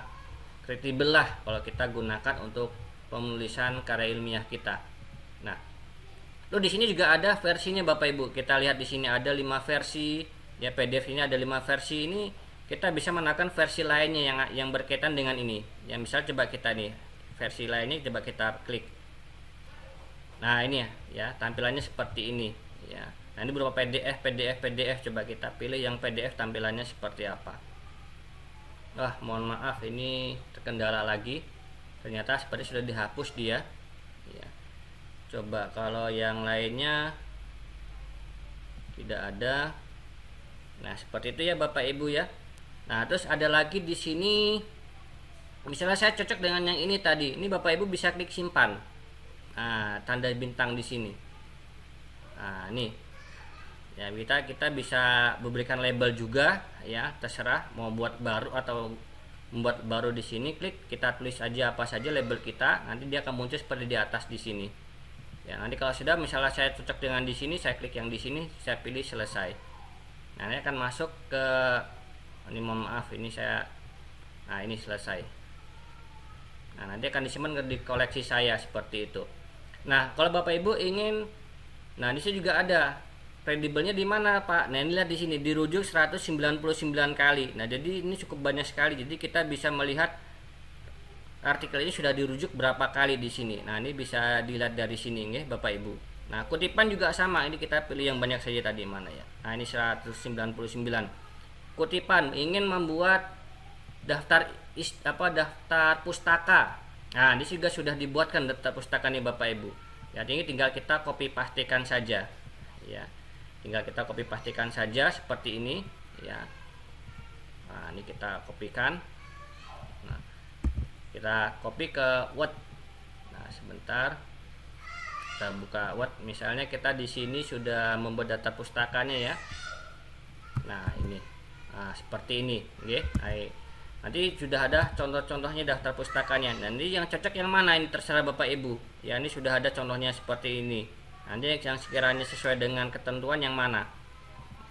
kredibel lah kalau kita gunakan untuk penulisan karya ilmiah kita. Nah, di sini juga ada versinya Bapak Ibu. Kita lihat di sini ada 5 versi ya, PDF ini ada 5 versi. Ini kita bisa menekan versi lainnya yang berkaitan dengan ini. Ya, misal coba kita nih versi lainnya coba kita klik. Nah, ini ya tampilannya seperti ini ya. Nah, ini berupa PDF. Coba kita pilih yang PDF tampilannya seperti apa. Mohon maaf ini terkendala lagi. Ternyata seperti sudah dihapus dia. Ya. Coba kalau yang lainnya tidak ada. Nah, seperti itu ya Bapak Ibu ya. Nah, terus ada lagi di sini, misalnya saya cocok dengan yang ini tadi. Ini Bapak Ibu bisa klik simpan. Nah, tanda bintang di sini. Nah, ini. Ya, kita bisa memberikan label juga ya, terserah mau buat baru atau membuat baru di sini. Klik, kita tulis aja apa saja label kita, nanti dia akan muncul seperti di atas di sini. Ya, nanti kalau sudah misalnya saya cocok dengan di sini, saya klik yang di sini, saya pilih selesai. Nah, ini akan masuk ke ini, mohon maaf ini saya, nah ini selesai. Nah, nanti akan disimpan di koleksi saya seperti itu. Nah, kalau Bapak Ibu ingin, nah di sini juga ada kredibelnya di mana Pak. Nah, ini lihat di sini dirujuk 199 kali. Nah, jadi ini cukup banyak sekali. Jadi kita bisa melihat artikel ini sudah dirujuk berapa kali di sini. Nah, ini bisa dilihat dari sini ya Bapak Ibu. Nah, kutipan juga sama. Ini kita pilih yang banyak saja tadi, mana ya. Nah, ini 199. Kutipan, ingin membuat daftar pustaka. Nah, ini juga sudah dibuatkan daftar pustaka nih Bapak Ibu. Ya, ini tinggal kita copy pastikan saja. Ya. Tinggal kita copy pastikan saja seperti ini, ya. Nah, ini kita kopikan. Nah, kita copy ke Word. Nah, sebentar. Kita buka Word. Misalnya kita di sini sudah membuat daftar pustakanya ya. Nah, ini. Nah, seperti ini, oke. Nanti sudah ada contoh-contohnya daftar pustakanya. Nanti yang cocok yang mana ini terserah Bapak Ibu. Ya, ini sudah ada contohnya seperti ini. Nanti yang sekiranya sesuai dengan ketentuan yang mana.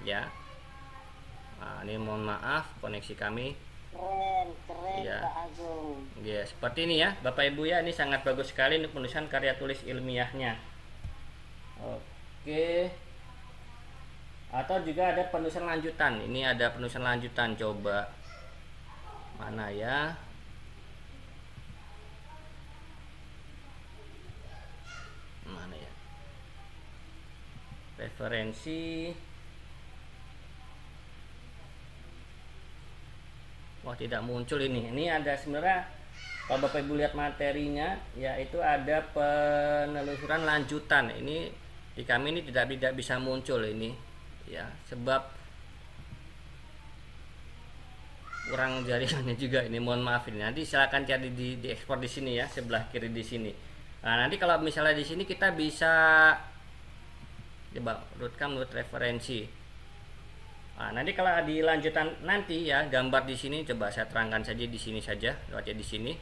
Ya. Nah, ini mohon maaf koneksi kami. Keren Ya. Pak Agung. Ya, seperti ini ya, Bapak Ibu ya. Ini sangat bagus sekali untuk penulisan karya tulis ilmiahnya. Oke. Atau juga ada penulisan lanjutan. Ini ada penulisan lanjutan, coba mana ya. Mana ya? Referensi. Wah, tidak muncul ini. Ini ada sebenarnya kalau Bapak Ibu lihat materinya, yaitu ada penelusuran lanjutan. Ini di kami ini tidak bisa muncul ini, ya, sebab kurang jaringannya juga ini. Mohon maaf ini. Nanti silakan cari di ekspor di sini ya, sebelah kiri di sini. Nah, nanti kalau misalnya di sini kita bisa coba urutkan menurut referensi. Nah, nanti kalau di lanjutan nanti ya, gambar di sini coba saya terangkan saja di sini saja, lewatnya di sini.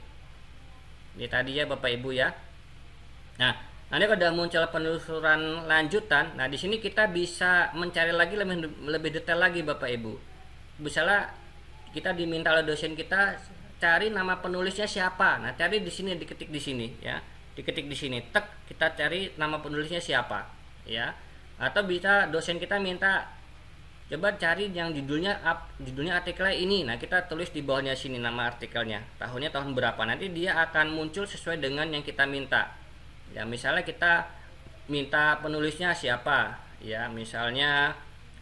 Ini tadi ya Bapak Ibu ya. Nah, nanti kalau sudah muncul penelusuran lanjutan, nah di sini kita bisa mencari lagi lebih detail lagi Bapak Ibu. Misalnya kita diminta oleh dosen kita cari nama penulisnya siapa. Nah, cari di sini, diketik di sini ya. Diketik di sini, tek, kita cari nama penulisnya siapa ya. Atau bisa dosen kita minta coba cari yang judulnya artikelnya ini. Nah, kita tulis di bawahnya sini nama artikelnya, tahunnya tahun berapa. Nanti dia akan muncul sesuai dengan yang kita minta. Ya, misalnya kita minta penulisnya siapa? Ya, misalnya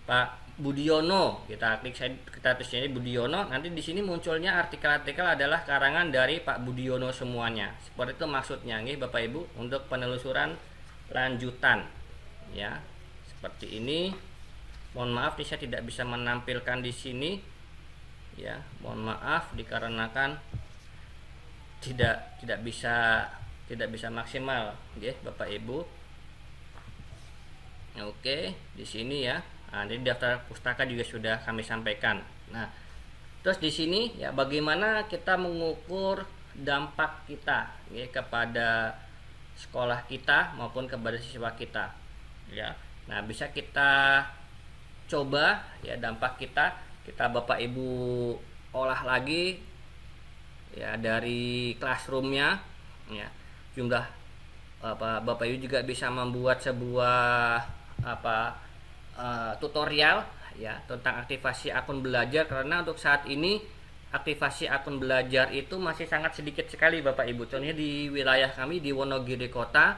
Pak Budiono. Kita tulis ini Budiono. Nanti di sini munculnya artikel-artikel adalah karangan dari Pak Budiono semuanya. Seperti itu maksudnya nih Bapak Ibu untuk penelusuran lanjutan. Ya, seperti ini. Mohon maaf nih saya tidak bisa menampilkan di sini. Ya, mohon maaf dikarenakan tidak bisa maksimal, ya Bapak Ibu. Oke, di sini ya. Nah, di daftar pustaka juga sudah kami sampaikan. Nah, terus di sini ya bagaimana kita mengukur dampak kita ya kepada sekolah kita maupun kepada siswa kita. Ya. Nah, bisa kita coba ya dampak kita Bapak Ibu olah lagi ya dari classroomnya ya. Jumlah Bapak Ibu juga bisa membuat sebuah tutorial ya tentang aktivasi akun belajar, karena untuk saat ini aktivasi akun belajar itu masih sangat sedikit sekali Bapak Ibu. Contohnya di wilayah kami di Wonogiri Kota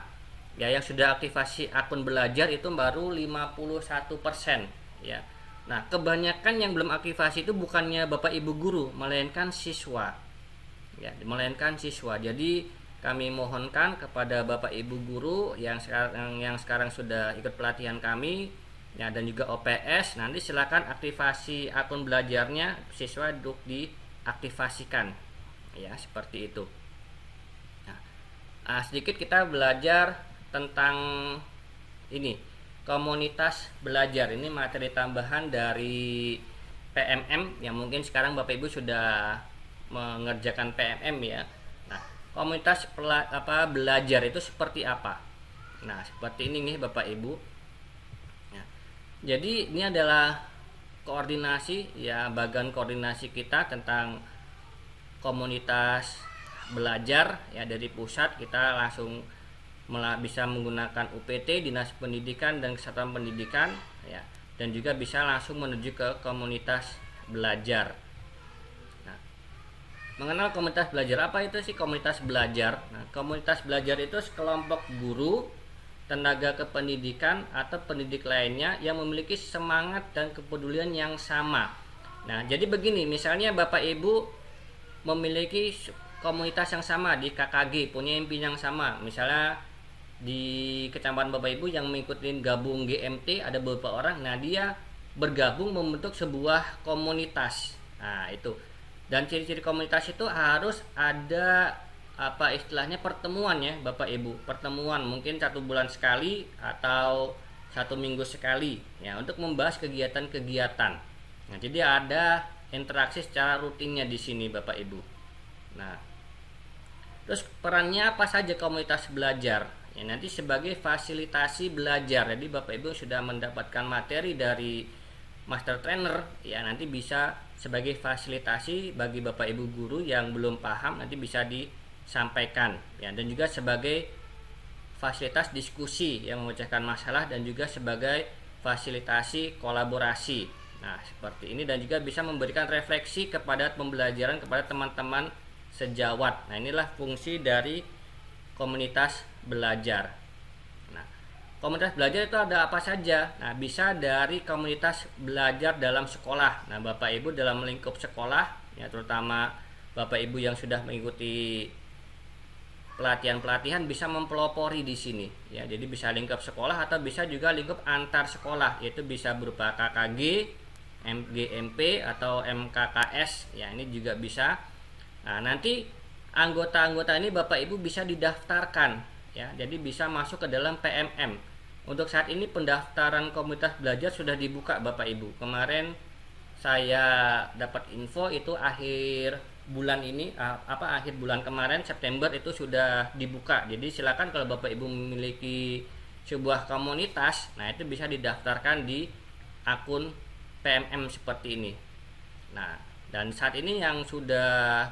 ya, yang sudah aktivasi akun belajar itu baru 51% ya. Nah, kebanyakan yang belum aktivasi itu bukannya Bapak Ibu guru, melainkan siswa. Ya, melainkan siswa. Jadi kami mohonkan kepada Bapak Ibu guru yang sekarang sudah ikut pelatihan kami ya, dan juga OPS, nanti silakan aktivasi akun belajarnya siswa untuk diaktifasikan. Ya, seperti itu. Nah, sedikit kita belajar tentang ini. Komunitas belajar ini materi tambahan dari PMM yang mungkin sekarang Bapak Ibu sudah mengerjakan PMM ya. Nah, komunitas belajar itu seperti apa? Nah, seperti ini nih Bapak Ibu. Ya. Jadi ini adalah koordinasi ya, bagian koordinasi kita tentang komunitas belajar ya. Dari pusat kita langsung bisa menggunakan UPT, Dinas Pendidikan dan Kesatuan Pendidikan ya, dan juga bisa langsung menuju ke komunitas belajar. Nah, mengenal komunitas belajar, apa itu sih komunitas belajar? Nah, komunitas belajar itu sekelompok guru, tenaga kependidikan atau pendidik lainnya yang memiliki semangat dan kepedulian yang sama. Nah, jadi begini, misalnya Bapak Ibu memiliki komunitas yang sama di KKG, punya impian yang sama, misalnya di kecamatan Bapak Ibu yang mengikuti gabung GMT ada beberapa orang. Nah, dia bergabung membentuk sebuah komunitas. Nah, itu. Dan ciri-ciri komunitas itu harus ada istilahnya pertemuan ya Bapak Ibu. Pertemuan mungkin 1 bulan sekali atau 1 minggu sekali ya, untuk membahas kegiatan-kegiatan. Nah, jadi ada interaksi secara rutinnya di sini Bapak Ibu. Nah, terus perannya apa saja komunitas belajar? Ya, nanti sebagai fasilitasi belajar. Jadi Bapak Ibu sudah mendapatkan materi dari master trainer ya, nanti bisa sebagai fasilitasi bagi Bapak Ibu guru yang belum paham, nanti bisa disampaikan ya, dan juga sebagai fasilitas diskusi yang memecahkan masalah dan juga sebagai fasilitasi kolaborasi. Nah, seperti ini, dan juga bisa memberikan refleksi kepada pembelajaran kepada teman-teman sejawat. Nah, inilah fungsi dari komunitas belajar. Nah, komunitas belajar itu ada apa saja? Nah, bisa dari komunitas belajar dalam sekolah. Nah, Bapak Ibu dalam lingkup sekolah ya, terutama Bapak Ibu yang sudah mengikuti pelatihan-pelatihan bisa mempelopori di sini ya. Jadi bisa lingkup sekolah atau bisa juga lingkup antar sekolah, yaitu bisa berupa KKG, MGMP atau MKKS ya, ini juga bisa. Nah, nanti anggota-anggota ini Bapak Ibu bisa didaftarkan ya. Jadi bisa masuk ke dalam PMM. Untuk saat ini pendaftaran komunitas belajar sudah dibuka Bapak Ibu. Kemarin saya dapat info itu akhir bulan ini, akhir bulan kemarin September itu sudah dibuka. Jadi silakan kalau Bapak Ibu memiliki sebuah komunitas, nah itu bisa didaftarkan di akun PMM seperti ini. Nah, dan saat ini yang sudah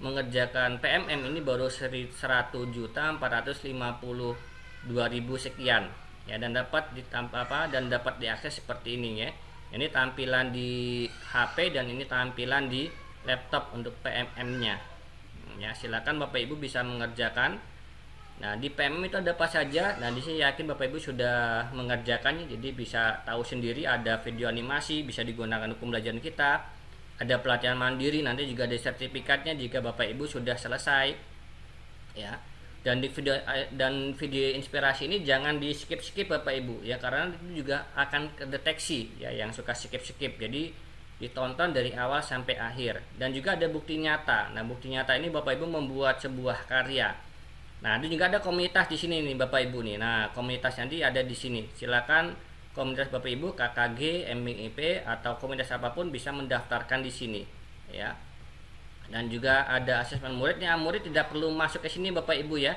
mengerjakan PMM ini baru 100.452.000 sekian ya, dan dapat dapat diakses seperti ini ya. Ini tampilan di HP dan ini tampilan di laptop untuk PMM-nya. Ya, silakan Bapak Ibu bisa mengerjakan. Nah, di PMM itu ada apa saja? Nah, di sini yakin Bapak Ibu sudah mengerjakannya, jadi bisa tahu sendiri. Ada video animasi bisa digunakan untuk pembelajaran kita. Ada pelatihan mandiri, nanti juga ada sertifikatnya jika Bapak Ibu sudah selesai. Ya. Dan di video inspirasi ini jangan di skip Bapak Ibu ya, karena itu juga akan kedeteksi ya yang suka skip. Jadi ditonton dari awal sampai akhir. Dan juga ada bukti nyata. Nah, bukti nyata ini Bapak Ibu membuat sebuah karya. Nah, itu juga ada komunitas di sini nih Bapak Ibu nih. Nah, komunitas nanti ada di sini. Silakan komunitas Bapak Ibu KKG, MIP atau komunitas apapun bisa mendaftarkan di sini ya. Dan juga ada asesmen muridnya. Murid tidak perlu masuk ke sini Bapak Ibu ya.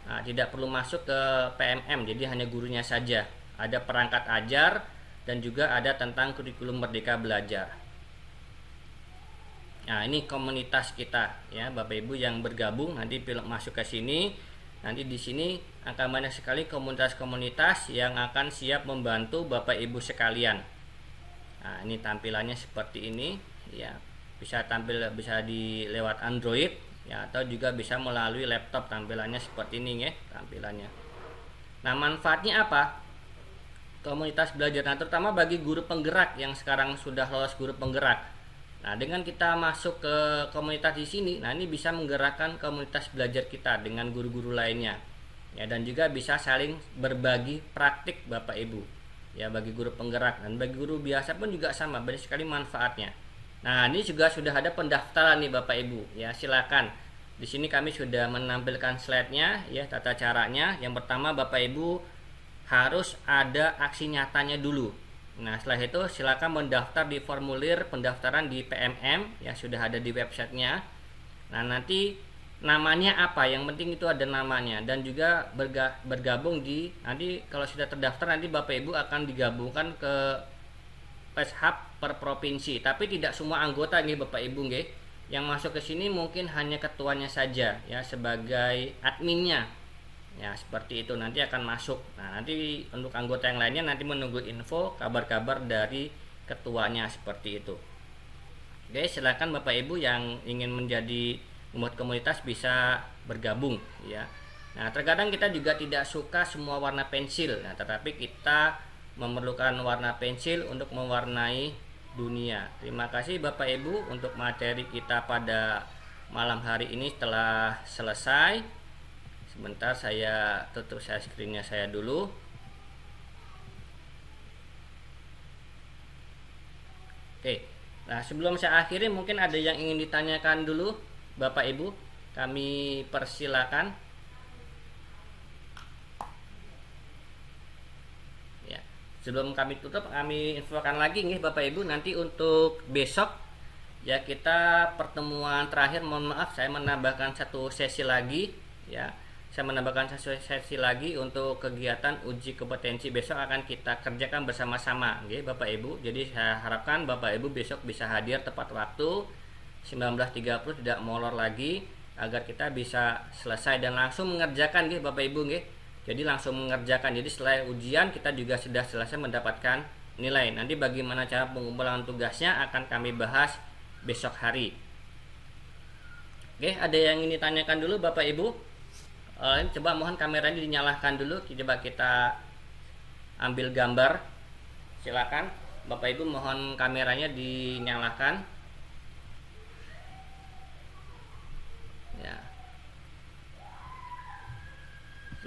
Nah, tidak perlu masuk ke PMM, jadi hanya gurunya saja. Ada perangkat ajar dan juga ada tentang kurikulum Merdeka Belajar. Nah, ini komunitas kita ya, Bapak Ibu yang bergabung nanti masuk ke sini. Nanti di sini akan banyak sekali komunitas-komunitas yang akan siap membantu Bapak Ibu sekalian. Nah, ini tampilannya seperti ini ya. Bisa lewat Android ya, atau juga bisa melalui laptop. Tampilannya seperti ini ya tampilannya. Nah, manfaatnya apa? Komunitas belajar, nah terutama bagi guru penggerak yang sekarang sudah lolos guru penggerak. Nah, dengan kita masuk ke komunitas di sini, nah ini bisa menggerakkan komunitas belajar kita dengan guru-guru lainnya. Ya, dan juga bisa saling berbagi praktik Bapak Ibu. Ya, bagi guru penggerak dan bagi guru biasa pun juga sama, banyak sekali manfaatnya. Nah, ini juga sudah ada pendaftaran nih Bapak Ibu. Ya, silakan. Di sini kami sudah menampilkan slide-nya ya, tata caranya. Yang pertama Bapak Ibu harus ada aksi nyatanya dulu. Nah, setelah itu silakan mendaftar di formulir pendaftaran di PMM ya, sudah ada di websitenya. Nah, nanti namanya apa? Yang penting itu ada namanya, dan juga bergabung di, nanti kalau sudah terdaftar nanti Bapak Ibu akan digabungkan ke Peshab per provinsi, tapi tidak semua anggota nih Bapak Ibu nggih. Yang masuk ke sini mungkin hanya ketuanya saja ya, sebagai adminnya. Ya, seperti itu nanti akan masuk. Nah, nanti untuk anggota yang lainnya nanti menunggu info, kabar-kabar dari ketuanya seperti itu. Oke, silakan Bapak Ibu yang ingin menjadi membuat komunitas bisa bergabung ya. Nah, terkadang kita juga tidak suka semua warna pensil. Nah, tetapi kita memerlukan warna pensil untuk mewarnai dunia. Terima kasih Bapak Ibu untuk materi kita pada malam hari ini telah selesai. Sebentar saya tutup screen-nya saya dulu. Oke. Nah, sebelum saya akhiri mungkin ada yang ingin ditanyakan dulu Bapak Ibu. Kami persilakan. Sebelum kami tutup, kami infokan lagi nih Bapak Ibu, nanti untuk besok ya kita pertemuan terakhir, mohon maaf saya menambahkan satu sesi lagi ya. Saya menambahkan satu sesi lagi untuk kegiatan uji kompetensi besok akan kita kerjakan bersama-sama nggih Bapak Ibu. Jadi saya harapkan Bapak Ibu besok bisa hadir tepat waktu 19.30, tidak molor lagi, agar kita bisa selesai dan langsung mengerjakan nggih Bapak Ibu nggih. Jadi langsung mengerjakan. Jadi setelah ujian kita juga sudah selesai mendapatkan nilai. Nanti bagaimana cara pengumpulan tugasnya akan kami bahas besok hari. Oke, ada yang ingin ditanyakan dulu Bapak Ibu? Coba mohon kameranya dinyalakan dulu. Coba kita ambil gambar. Silakan Bapak Ibu, mohon kameranya dinyalakan.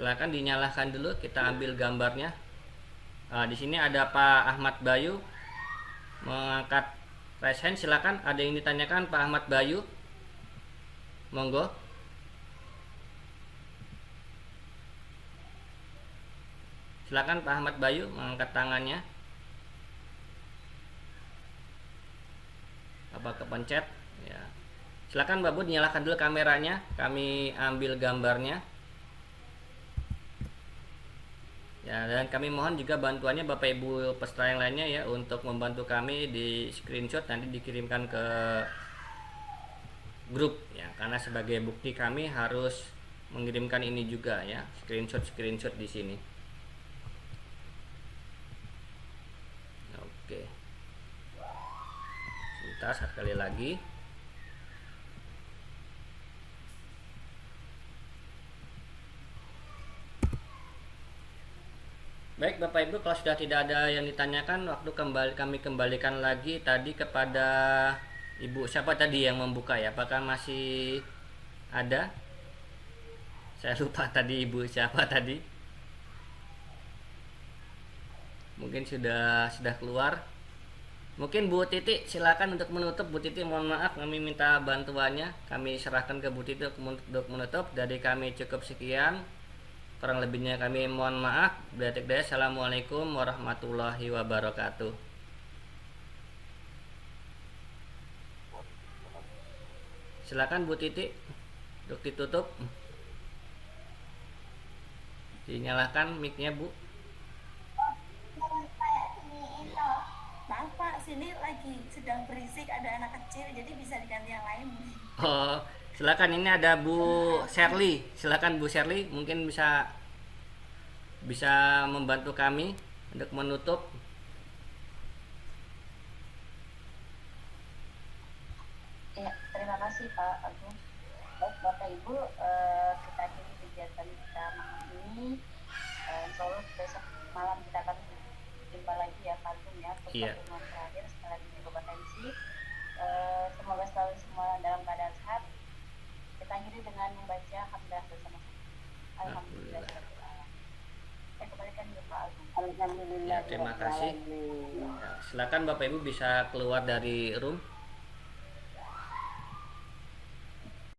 Silakan dinyalakan dulu, kita ambil gambarnya. Di sini ada Pak Ahmad Bayu mengangkat raise hand. Silakan, ada yang ditanyakan Pak Ahmad Bayu? Monggo. Silakan Pak Ahmad Bayu mengangkat tangannya. Apa kepencet? Ya. Silakan Mbak Bu dinyalakan dulu kameranya, kami ambil gambarnya. Ya, dan kami mohon juga bantuannya Bapak Ibu peserta yang lainnya ya untuk membantu kami di screenshot nanti dikirimkan ke grup ya, karena sebagai bukti kami harus mengirimkan ini juga ya, screenshot di sini. Oke. Sebentar, sekali lagi. Baik Bapak Ibu, kalau sudah tidak ada yang ditanyakan, waktu kami kembalikan lagi tadi kepada Ibu siapa tadi yang membuka ya? Apakah masih ada? Saya lupa tadi Ibu siapa tadi. Mungkin sudah keluar. Mungkin Bu Titi silakan untuk menutup. Bu Titi mohon maaf kami minta bantuannya. Kami serahkan ke Bu Titi untuk menutup. Dari kami cukup sekian. Kurang lebihnya kami mohon maaf. Assalamualaikum warahmatullahi wabarakatuh. Silakan Bu Titi untuk ditutup. Dinyalakan mic-nya Bu. Maaf Pak, sini lagi sedang berisik, ada anak kecil, jadi bisa diganti yang lain. Oh, silakan, ini ada Bu Shirley. Silakan Bu Shirley, mungkin bisa membantu kami untuk menutup. Ya, terima kasih Pak Agung. Baik Bapak Ibu, kita akhiri kegiatan kita malam ini. Insya Allah besok malam kita akan jumpa lagi ya Pak Agung ya, untuk Iya. pertemuan terakhir setelah ini kompetensi. Semoga selalu semua dalam keadaan sehat. Kita akhiri dengan membaca hamdalah bersama-sama. Alhamdulillah. Saya kembalikan ke Pak Agung. Ya, terima kasih. Ya, silakan Bapak Ibu bisa keluar dari room.